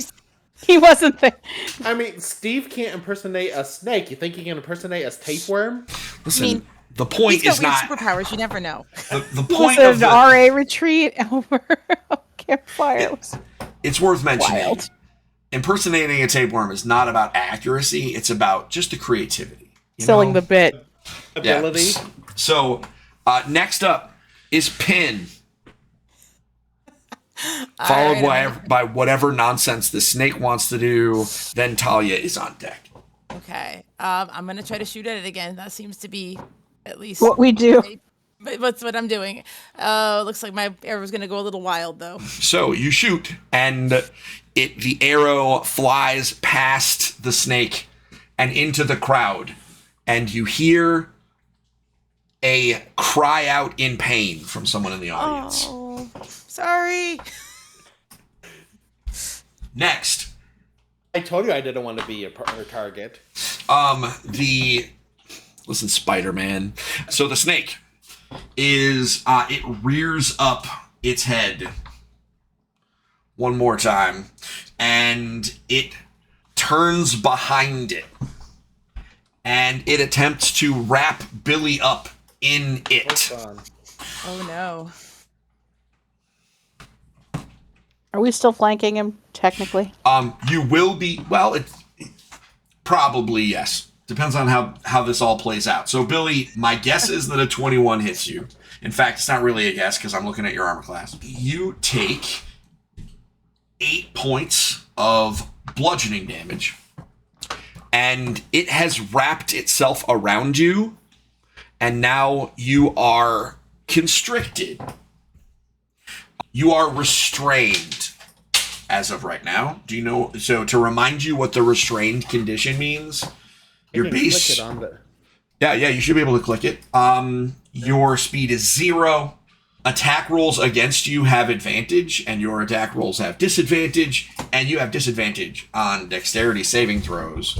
S2: He wasn't there.
S5: I mean, Steve can't impersonate a snake. You think he can impersonate a tapeworm?
S1: Listen,
S3: I mean,
S1: the point
S3: He's got
S1: is
S3: weird
S1: not
S3: superpowers. You never know.
S1: the
S2: It
S1: point
S2: was
S1: of
S2: an
S1: the.
S2: RA retreat over a campfire. It was
S1: It's worth mentioning.
S2: wild.
S1: Impersonating a tapeworm is not about accuracy; it's about just the creativity.
S2: Selling the bit.
S5: Ability.
S1: Yeah. So, next up is Pin, followed by whatever nonsense the snake wants to do. Then Talia is on deck.
S3: Okay. I'm gonna try to shoot at it again. That seems to be at least
S2: What we do.
S3: But that's what I'm doing. Looks like my arrow's gonna go a little wild though.
S1: So you shoot, and the arrow flies past the snake and into the crowd, and you hear a cry out in pain from someone in the audience.
S3: Oh, sorry.
S1: Next,
S5: I told you I didn't want to be your target.
S1: listen, Spider-Man. So the snake is it rears up its head one more time, and it turns behind it, and it attempts to wrap Billy up in it.
S3: Oh no.
S2: Are we still flanking him, technically?
S1: You will be, well, it probably, yes. Depends on how this all plays out. So, Billy, my guess is that a 21 hits you. In fact, it's not really a guess because I'm looking at your armor class. You take 8 points of bludgeoning damage, and it has wrapped itself around you, and now you are constricted. You are restrained as of right now. Do you know? So, to remind you what the restrained condition means, your base.
S5: Click it on the...
S1: Yeah, you should be able to click it. Your speed is 0. Attack rolls against you have advantage, and your attack rolls have disadvantage, and you have disadvantage on dexterity saving throws.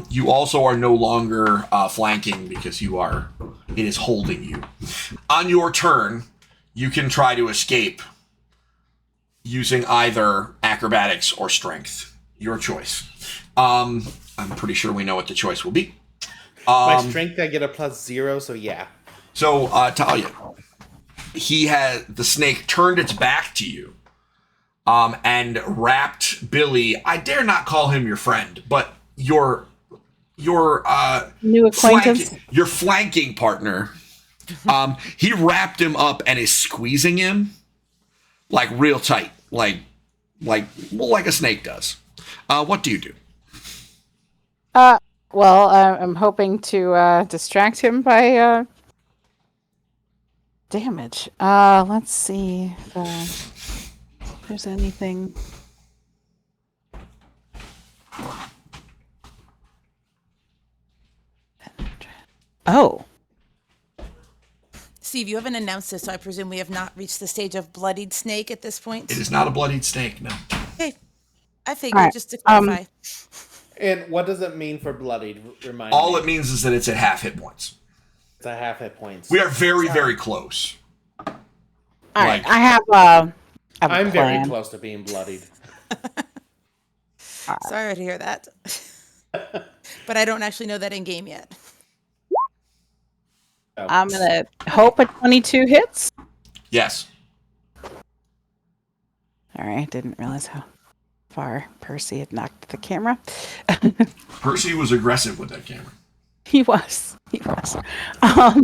S1: You also are no longer flanking because it is holding you. On your turn, you can try to escape using either acrobatics or strength. Your choice. I'm pretty sure we know what the choice will be.
S5: My strength, I get a +0, so yeah.
S1: So, Talia, the snake turned its back to you, and wrapped Billy. I dare not call him your friend, but your
S2: New acquaintance.
S1: your flanking partner. He wrapped him up and is squeezing him like real tight, like a snake does. What do you do?
S2: Well, I'm hoping to distract him by damage. Let's see if there's anything. Oh.
S3: Steve, you haven't announced this, so I presume we have not reached the stage of bloodied snake at this point.
S1: It is not a bloodied snake, no.
S3: Okay. I figured,
S2: All right,
S3: just to clarify.
S5: And what does it mean for bloodied? Remind
S1: All
S5: me.
S1: it means is that it's at half hit points.
S5: It's a half hit points.
S1: We are very, very close.
S2: All right,
S1: Like-
S2: I have a
S5: I'm very
S2: plan.
S5: close to being bloodied.
S3: Sorry to hear that. But I don't actually know that in game yet.
S5: So,
S2: I'm gonna hope a 22 hits.
S1: Yes.
S2: All right, didn't realize how far Percy had knocked the camera.
S1: Percy was aggressive with that camera.
S2: He was. All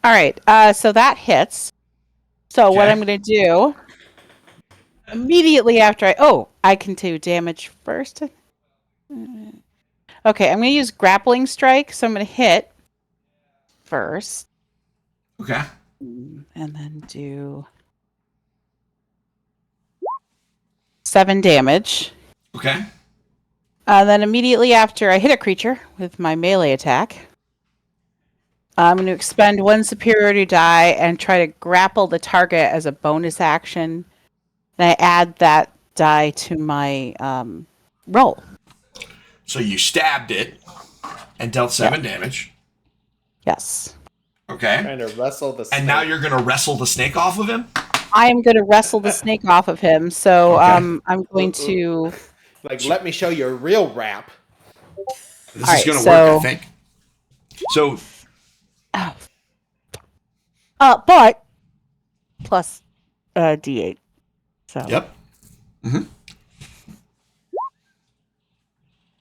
S2: right, so that hits. So what
S1: Okay.
S2: I'm going to do immediately after I can do damage first. Okay, I'm going to use grappling strike. So I'm going to hit first
S1: Okay.
S2: and then do 7 damage.
S1: Okay.
S2: Then immediately after I hit a creature with my melee attack, I'm going to expend 1 superiority die and try to grapple the target as a bonus action. And I add that die to my roll.
S1: So you stabbed it and dealt 7 damage.
S2: Yes.
S1: Okay.
S5: trying to wrestle the snake.
S1: And now you're going to wrestle the snake off of him?
S2: I am going to wrestle the snake off of him. So
S1: Okay.
S2: I'm going to...
S5: Like, let me show you a real rap.
S1: This
S2: All
S1: is
S2: right,
S1: going to
S2: so-
S1: work, I think. So
S2: But plus D8. So
S1: Yep.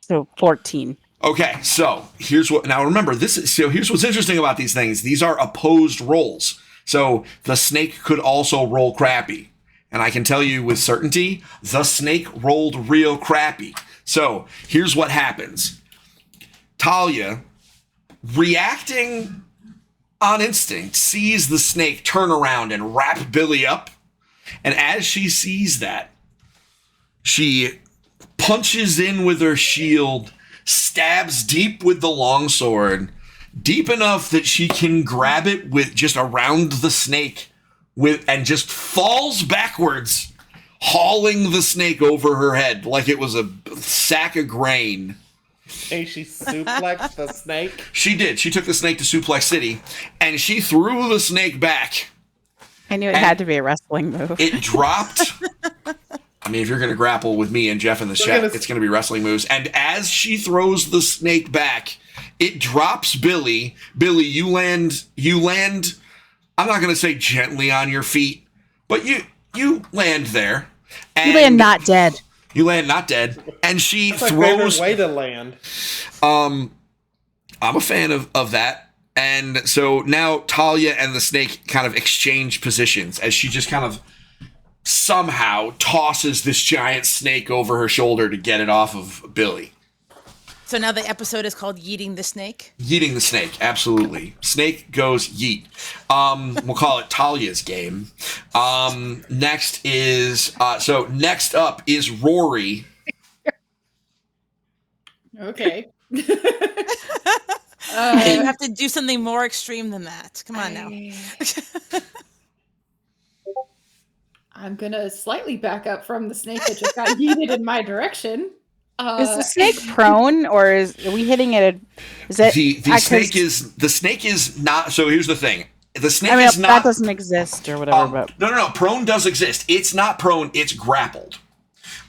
S2: So 14.
S1: Okay, so here's what. Now remember, here's what's interesting about these things. These are opposed rolls. So the snake could also roll crappy. And I can tell you with certainty, the snake rolled real crappy. So here's what happens. Talia, reacting on instinct, sees the snake turn around and wrap Billy up. And as she sees that, she punches in with her shield, stabs deep with the longsword, deep enough that she can grab it with just around the snake and just falls backwards, hauling the snake over her head like it was a sack of grain.
S5: Hey, she suplexed the snake.
S1: She did. She took the snake to Suplex City, and she threw the snake back.
S2: I knew it had to be a wrestling move.
S1: It dropped. I mean, if you're going to grapple with me and Jeff in the chat, it's going to be wrestling moves. And as she throws the snake back, it drops Billy. Billy, you land, I'm not going to say gently on your feet, but you land there. And
S2: you land not dead.
S1: You land not dead. And she
S5: That's
S1: throws.
S5: my favorite way to land.
S1: I'm a fan of that. And so now Talia and the snake kind of exchange positions as she just kind of somehow tosses this giant snake over her shoulder to get it off of Billy.
S3: So now the episode is called Yeeting the Snake?
S1: Yeeting the snake, absolutely. Snake goes yeet. We'll call it Talia's game. Next up is Rory.
S4: Okay.
S3: You have to do something more extreme than that. Come on now.
S4: I'm gonna slightly back up from the snake that just got yeeted in my direction.
S2: Is the snake prone, or are we hitting it? Is it
S1: the snake is not? So here's the thing: the snake is not.
S2: That doesn't exist or whatever. But
S1: no. Prone does exist. It's not prone. It's grappled.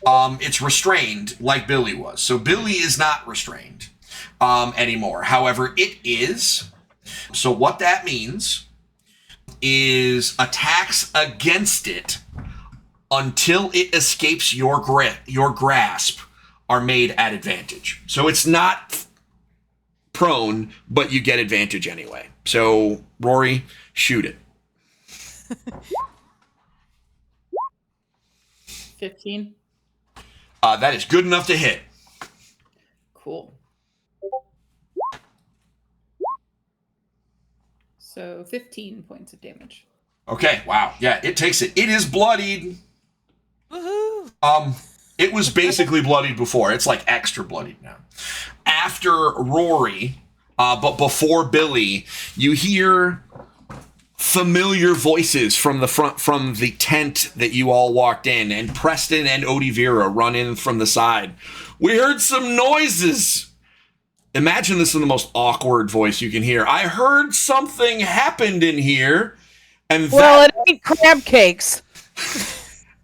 S1: It's restrained like Billy was. So Billy is not restrained anymore. However, it is. So what that means is attacks against it until it escapes your grasp are made at advantage. So it's not prone, but you get advantage anyway. So Rory, shoot it.
S4: 15.
S1: That is good enough to hit.
S4: Cool. So 15 points of damage.
S1: Okay, wow. Yeah, it takes it. It is bloodied.
S3: Woohoo!
S1: It was basically bloodied before. It's like extra bloodied now. After Rory, but before Billy, you hear familiar voices from the tent that you all walked in, and Preston and Odivira run in from the side. We heard some noises. Imagine this in the most awkward voice you can hear. I heard something happened in here, and
S2: it ain't crab cakes.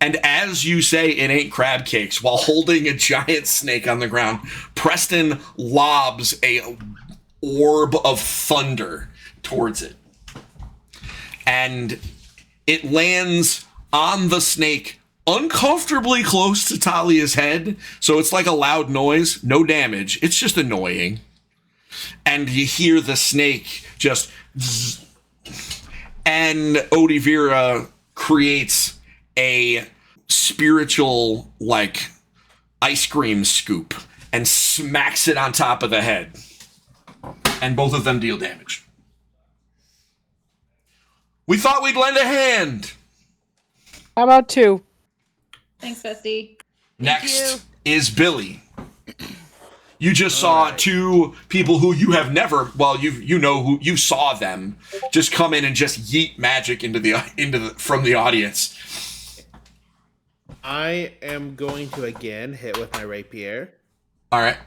S1: And as you say, it ain't crab cakes, while holding a giant snake on the ground, Preston lobs a orb of thunder towards it. And it lands on the snake uncomfortably close to Talia's head. So it's like a loud noise, no damage. It's just annoying. And you hear the snake just zzz. And Odivira creates a spiritual, like, ice cream scoop and smacks it on top of the head. And both of them deal damage. We thought we'd lend a hand.
S2: How about 2?
S4: Thanks, Bestie.
S1: Next is Billy. You just saw 2 people who you have never, you saw them just come in and just yeet magic from the audience.
S5: I am going to again hit with my rapier.
S1: All right.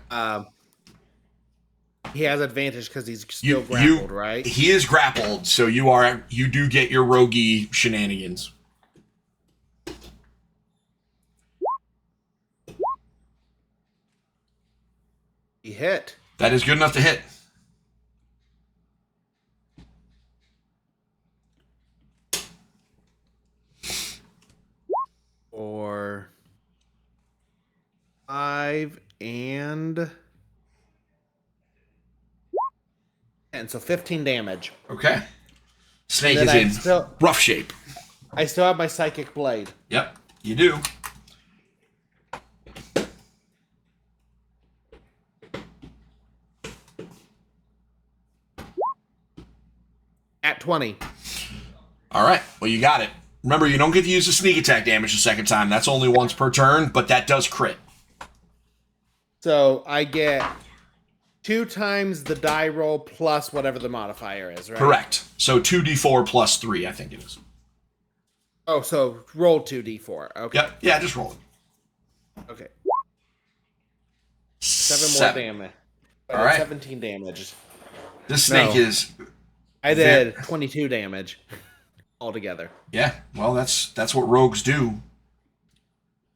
S5: He has advantage because he's still grappled, right?
S1: He is grappled, so you do get your roguey shenanigans.
S5: He hit.
S1: That is good enough to hit.
S5: 5 and so 15 damage.
S1: Okay. Snake
S5: Then
S1: is in rough shape.
S5: I still have my psychic blade.
S1: Yep, you do.
S5: At 20.
S1: All right. Well, you got it. Remember, you don't get to use the sneak attack damage the second time. That's only once per turn, but that does crit.
S5: So I get 2 times the die roll plus whatever the modifier is, right?
S1: Correct. So 2d4 plus 3, I think it is.
S5: Oh, so roll 2d4. Okay.
S1: Yep. Yeah, just roll it.
S5: Okay. 7 more damage.
S1: All right.
S5: 17 damage.
S1: This snake is...
S5: I did 22 damage altogether.
S1: Yeah, well, that's what rogues do.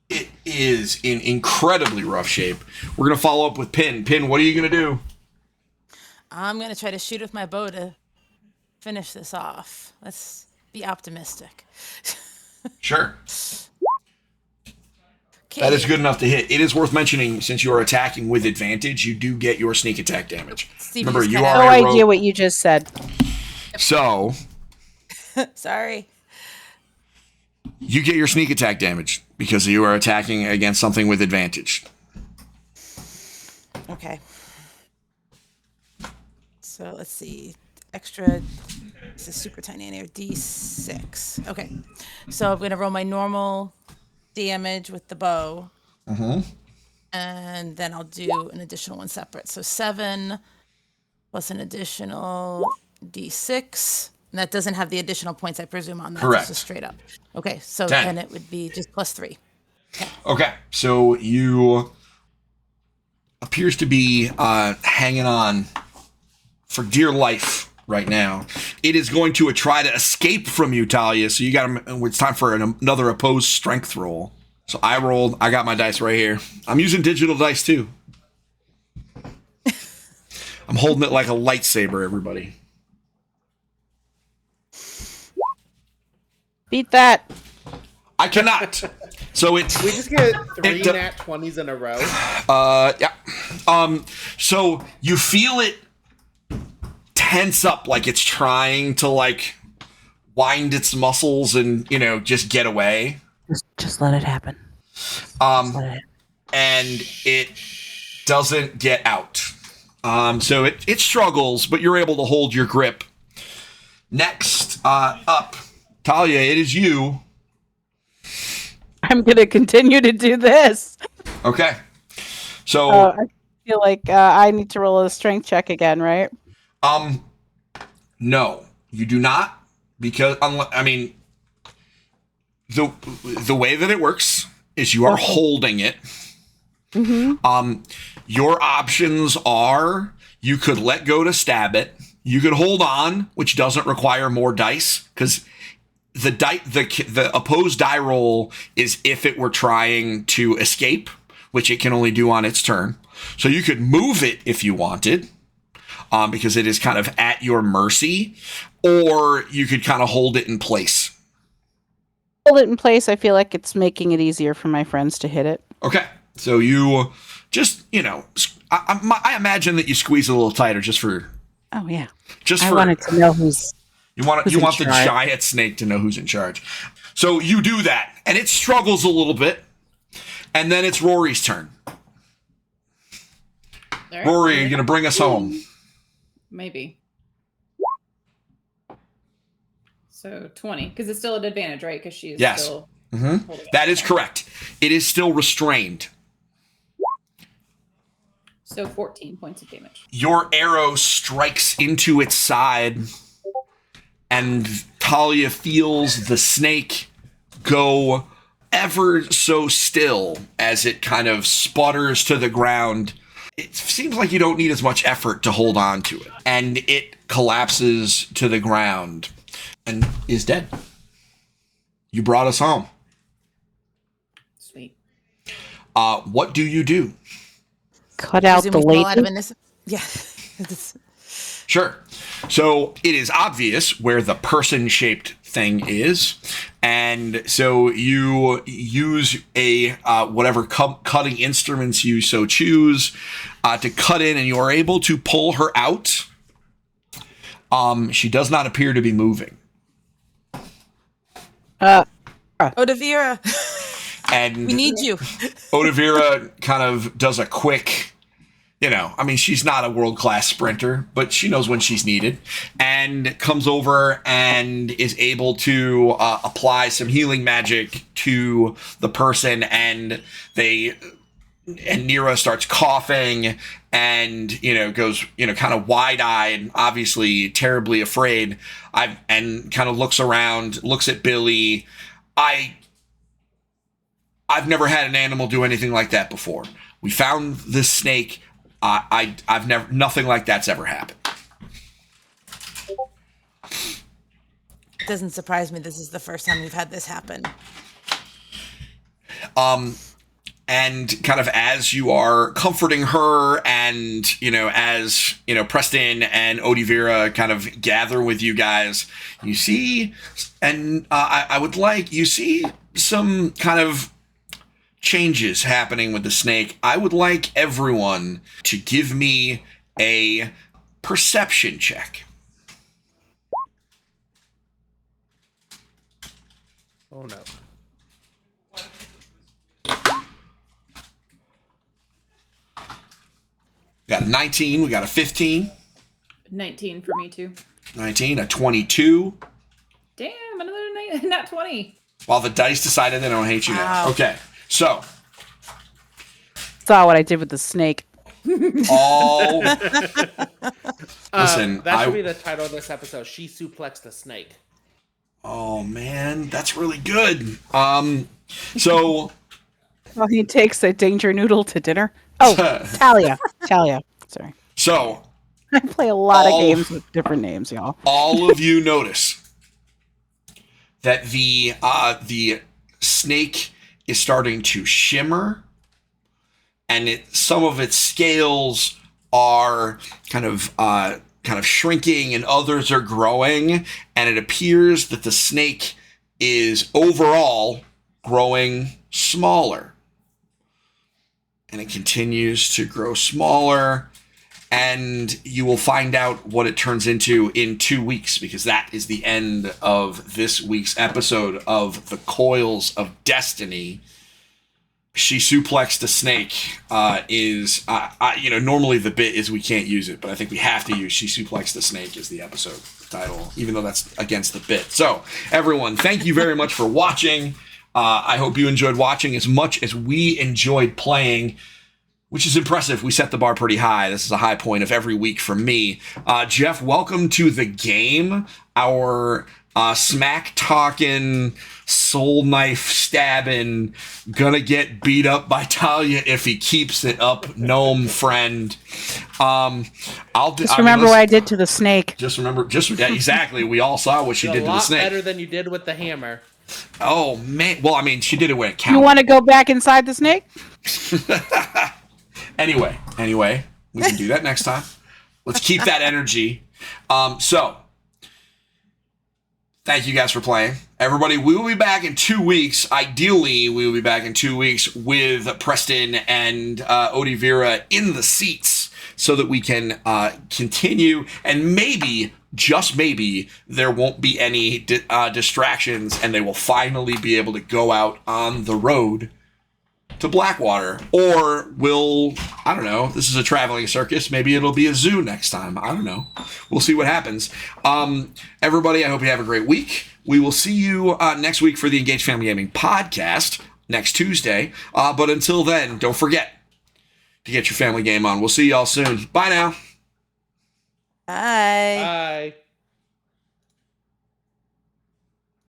S1: It is in incredibly rough shape. We're going to follow up with Pin. Pin, what are you going to do?
S3: I'm going to try to shoot with my bow to finish this off. Let's be optimistic.
S1: Sure. That is good enough to hit. It is worth mentioning, since you are attacking with advantage, you do get your sneak attack damage.
S3: Steve,
S1: Remember, you
S3: kinda-
S1: are
S2: No
S1: a rogue.
S2: idea what you just said.
S1: So,
S3: Sorry.
S1: you get your sneak attack damage because you are attacking against something with advantage.
S3: Okay. So let's see. Extra. This is super tiny in here. D6. Okay. So I'm going to roll my normal damage with the bow. And then I'll do an additional one separate. So 7 plus an additional D6. And that doesn't have the additional points, I presume, on that.
S1: Correct.
S3: It's just straight up. Okay. So
S1: 10.
S3: then it would be just plus 3.
S1: Okay, so you appears to be hanging on for dear life right now. It is going to try to escape from you, Talia. So you got to. It's time for another opposed strength roll. So I rolled. I got my dice right here. I'm using digital dice too. I'm holding it like a lightsaber, everybody.
S2: Beat that.
S1: I cannot. So it's
S5: We just get 3
S1: It-
S5: nat 20s in a row.
S1: yeah. So you feel it tense up, like it's trying to like wind its muscles and just get away.
S2: Just let it happen.
S1: And it doesn't get out. So it struggles, but you're able to hold your grip. Next up, Talia, it is you.
S2: I'm going to continue to do this.
S1: Okay. So
S2: I feel like I need to roll a strength check again, right?
S1: no, you do not, because the way that it works is you are holding it. Your options are you could let go to stab it. You could hold on, which doesn't require more dice, because the opposed die roll is if it were trying to escape, which it can only do on its turn. So you could move it if you wanted, because it is kind of at your mercy, or you could kind of hold it in place.
S2: Hold it in place. I feel like it's making it easier for my friends to hit it.
S1: Okay, so you just I imagine that you squeeze a little tighter just for
S2: Oh, yeah.
S1: just
S2: I
S1: for
S2: wanted to know who's
S1: you want
S2: who's
S1: the
S2: in charge.
S1: giant snake to know who's in charge. So you do that, and it struggles a little bit, and then it's Rory's turn.
S4: All right.
S1: Rory, are you gonna bring us home?
S4: Maybe. So 20, because it's still an advantage, right? Because she's
S1: Yes.
S4: still
S1: Mm-hmm.
S4: holding it.
S1: That is correct. It is still restrained.
S4: So 14 points of damage.
S1: Your arrow strikes into its side, and Talia feels the snake go ever so still as it kind of sputters to the ground. It seems like you don't need as much effort to hold on to it, and it collapses to the ground and is dead. You brought us home.
S4: Sweet.
S1: What do you do?
S2: cut out
S3: Presume
S2: the
S3: we fall out of
S2: lady.
S3: innocence. Yeah.
S1: Sure. So it is obvious where the person-shaped thing is, and so you use a whatever cutting instruments you so choose to cut in, and you are able to pull her out. She does not appear to be moving.
S3: Odavira,
S1: And
S3: we need you.
S1: Odavira kind of does a quick, she's not a world-class sprinter, but she knows when she's needed, and comes over and is able to apply some healing magic to the person, and Nira starts coughing and, goes, kind of wide-eyed, obviously terribly afraid, and kind of looks around, looks at Billy. I've never had an animal do anything like that before. We found this snake. I've never, nothing like that's ever happened.
S3: It doesn't surprise me. This is the first time we've had this happen.
S1: And kind of as you are comforting her, and as Preston and Odivira kind of gather with you guys, you see, and you see some kind of changes happening with the snake. I would like everyone to give me a perception check.
S5: Oh no.
S1: We got a 19, we got a 15.
S4: 19 for me too.
S1: 19, a 22.
S4: Damn, another not 20.
S1: While the dice decided they don't hate you now.
S3: Wow.
S1: Okay, so
S2: Saw what I did with the snake.
S1: all listen.
S5: That should be the title of this episode. She suplexed a snake.
S1: Oh man, that's really good. So
S2: Well, he takes a danger noodle to dinner. Oh, Talia. Sorry.
S1: so
S2: I play a lot of games with different names, y'all.
S1: all of you notice that the snake is starting to shimmer, and some of its scales are kind of shrinking, and others are growing, and it appears that the snake is overall growing smaller. And it continues to grow smaller, and you will find out what it turns into in 2 weeks, because that is the end of this week's episode of the Coils of Destiny. She suplexed a snake normally the bit is we can't use it, but I think we have to use She Suplexed the Snake as the episode title, even though that's against the bit. So everyone, thank you very much for watching. I hope you enjoyed watching as much as we enjoyed playing, which is impressive. We set the bar pretty high. This is a high point of every week for me. Jeff, welcome to the game. Our smack-talking, soul knife stabbing, gonna get beat up by Talia if he keeps it up, gnome friend.
S2: Remember what I did to the snake.
S1: Yeah, exactly. We all saw what she did to the snake.
S5: A lot better than you did with the hammer.
S1: Oh man. Well, I mean, she did it when it counted.
S2: You want to go back inside the snake?
S1: Anyway, we can do that next time. Let's keep that energy. So, thank you guys for playing. Everybody, we will be back in 2 weeks. Ideally, we will be back in 2 weeks with Preston and Odivira in the seats so that we can continue, and maybe, just maybe, there won't be any distractions, and they will finally be able to go out on the road to Blackwater. Or I don't know, this is a traveling circus. Maybe it'll be a zoo next time. I don't know. We'll see what happens. Everybody, I hope you have a great week. We will see you next week for the Engaged Family Gaming podcast next Tuesday. But until then, don't forget to get your family game on. We'll see y'all soon. Bye now.
S3: Bye.
S5: Bye.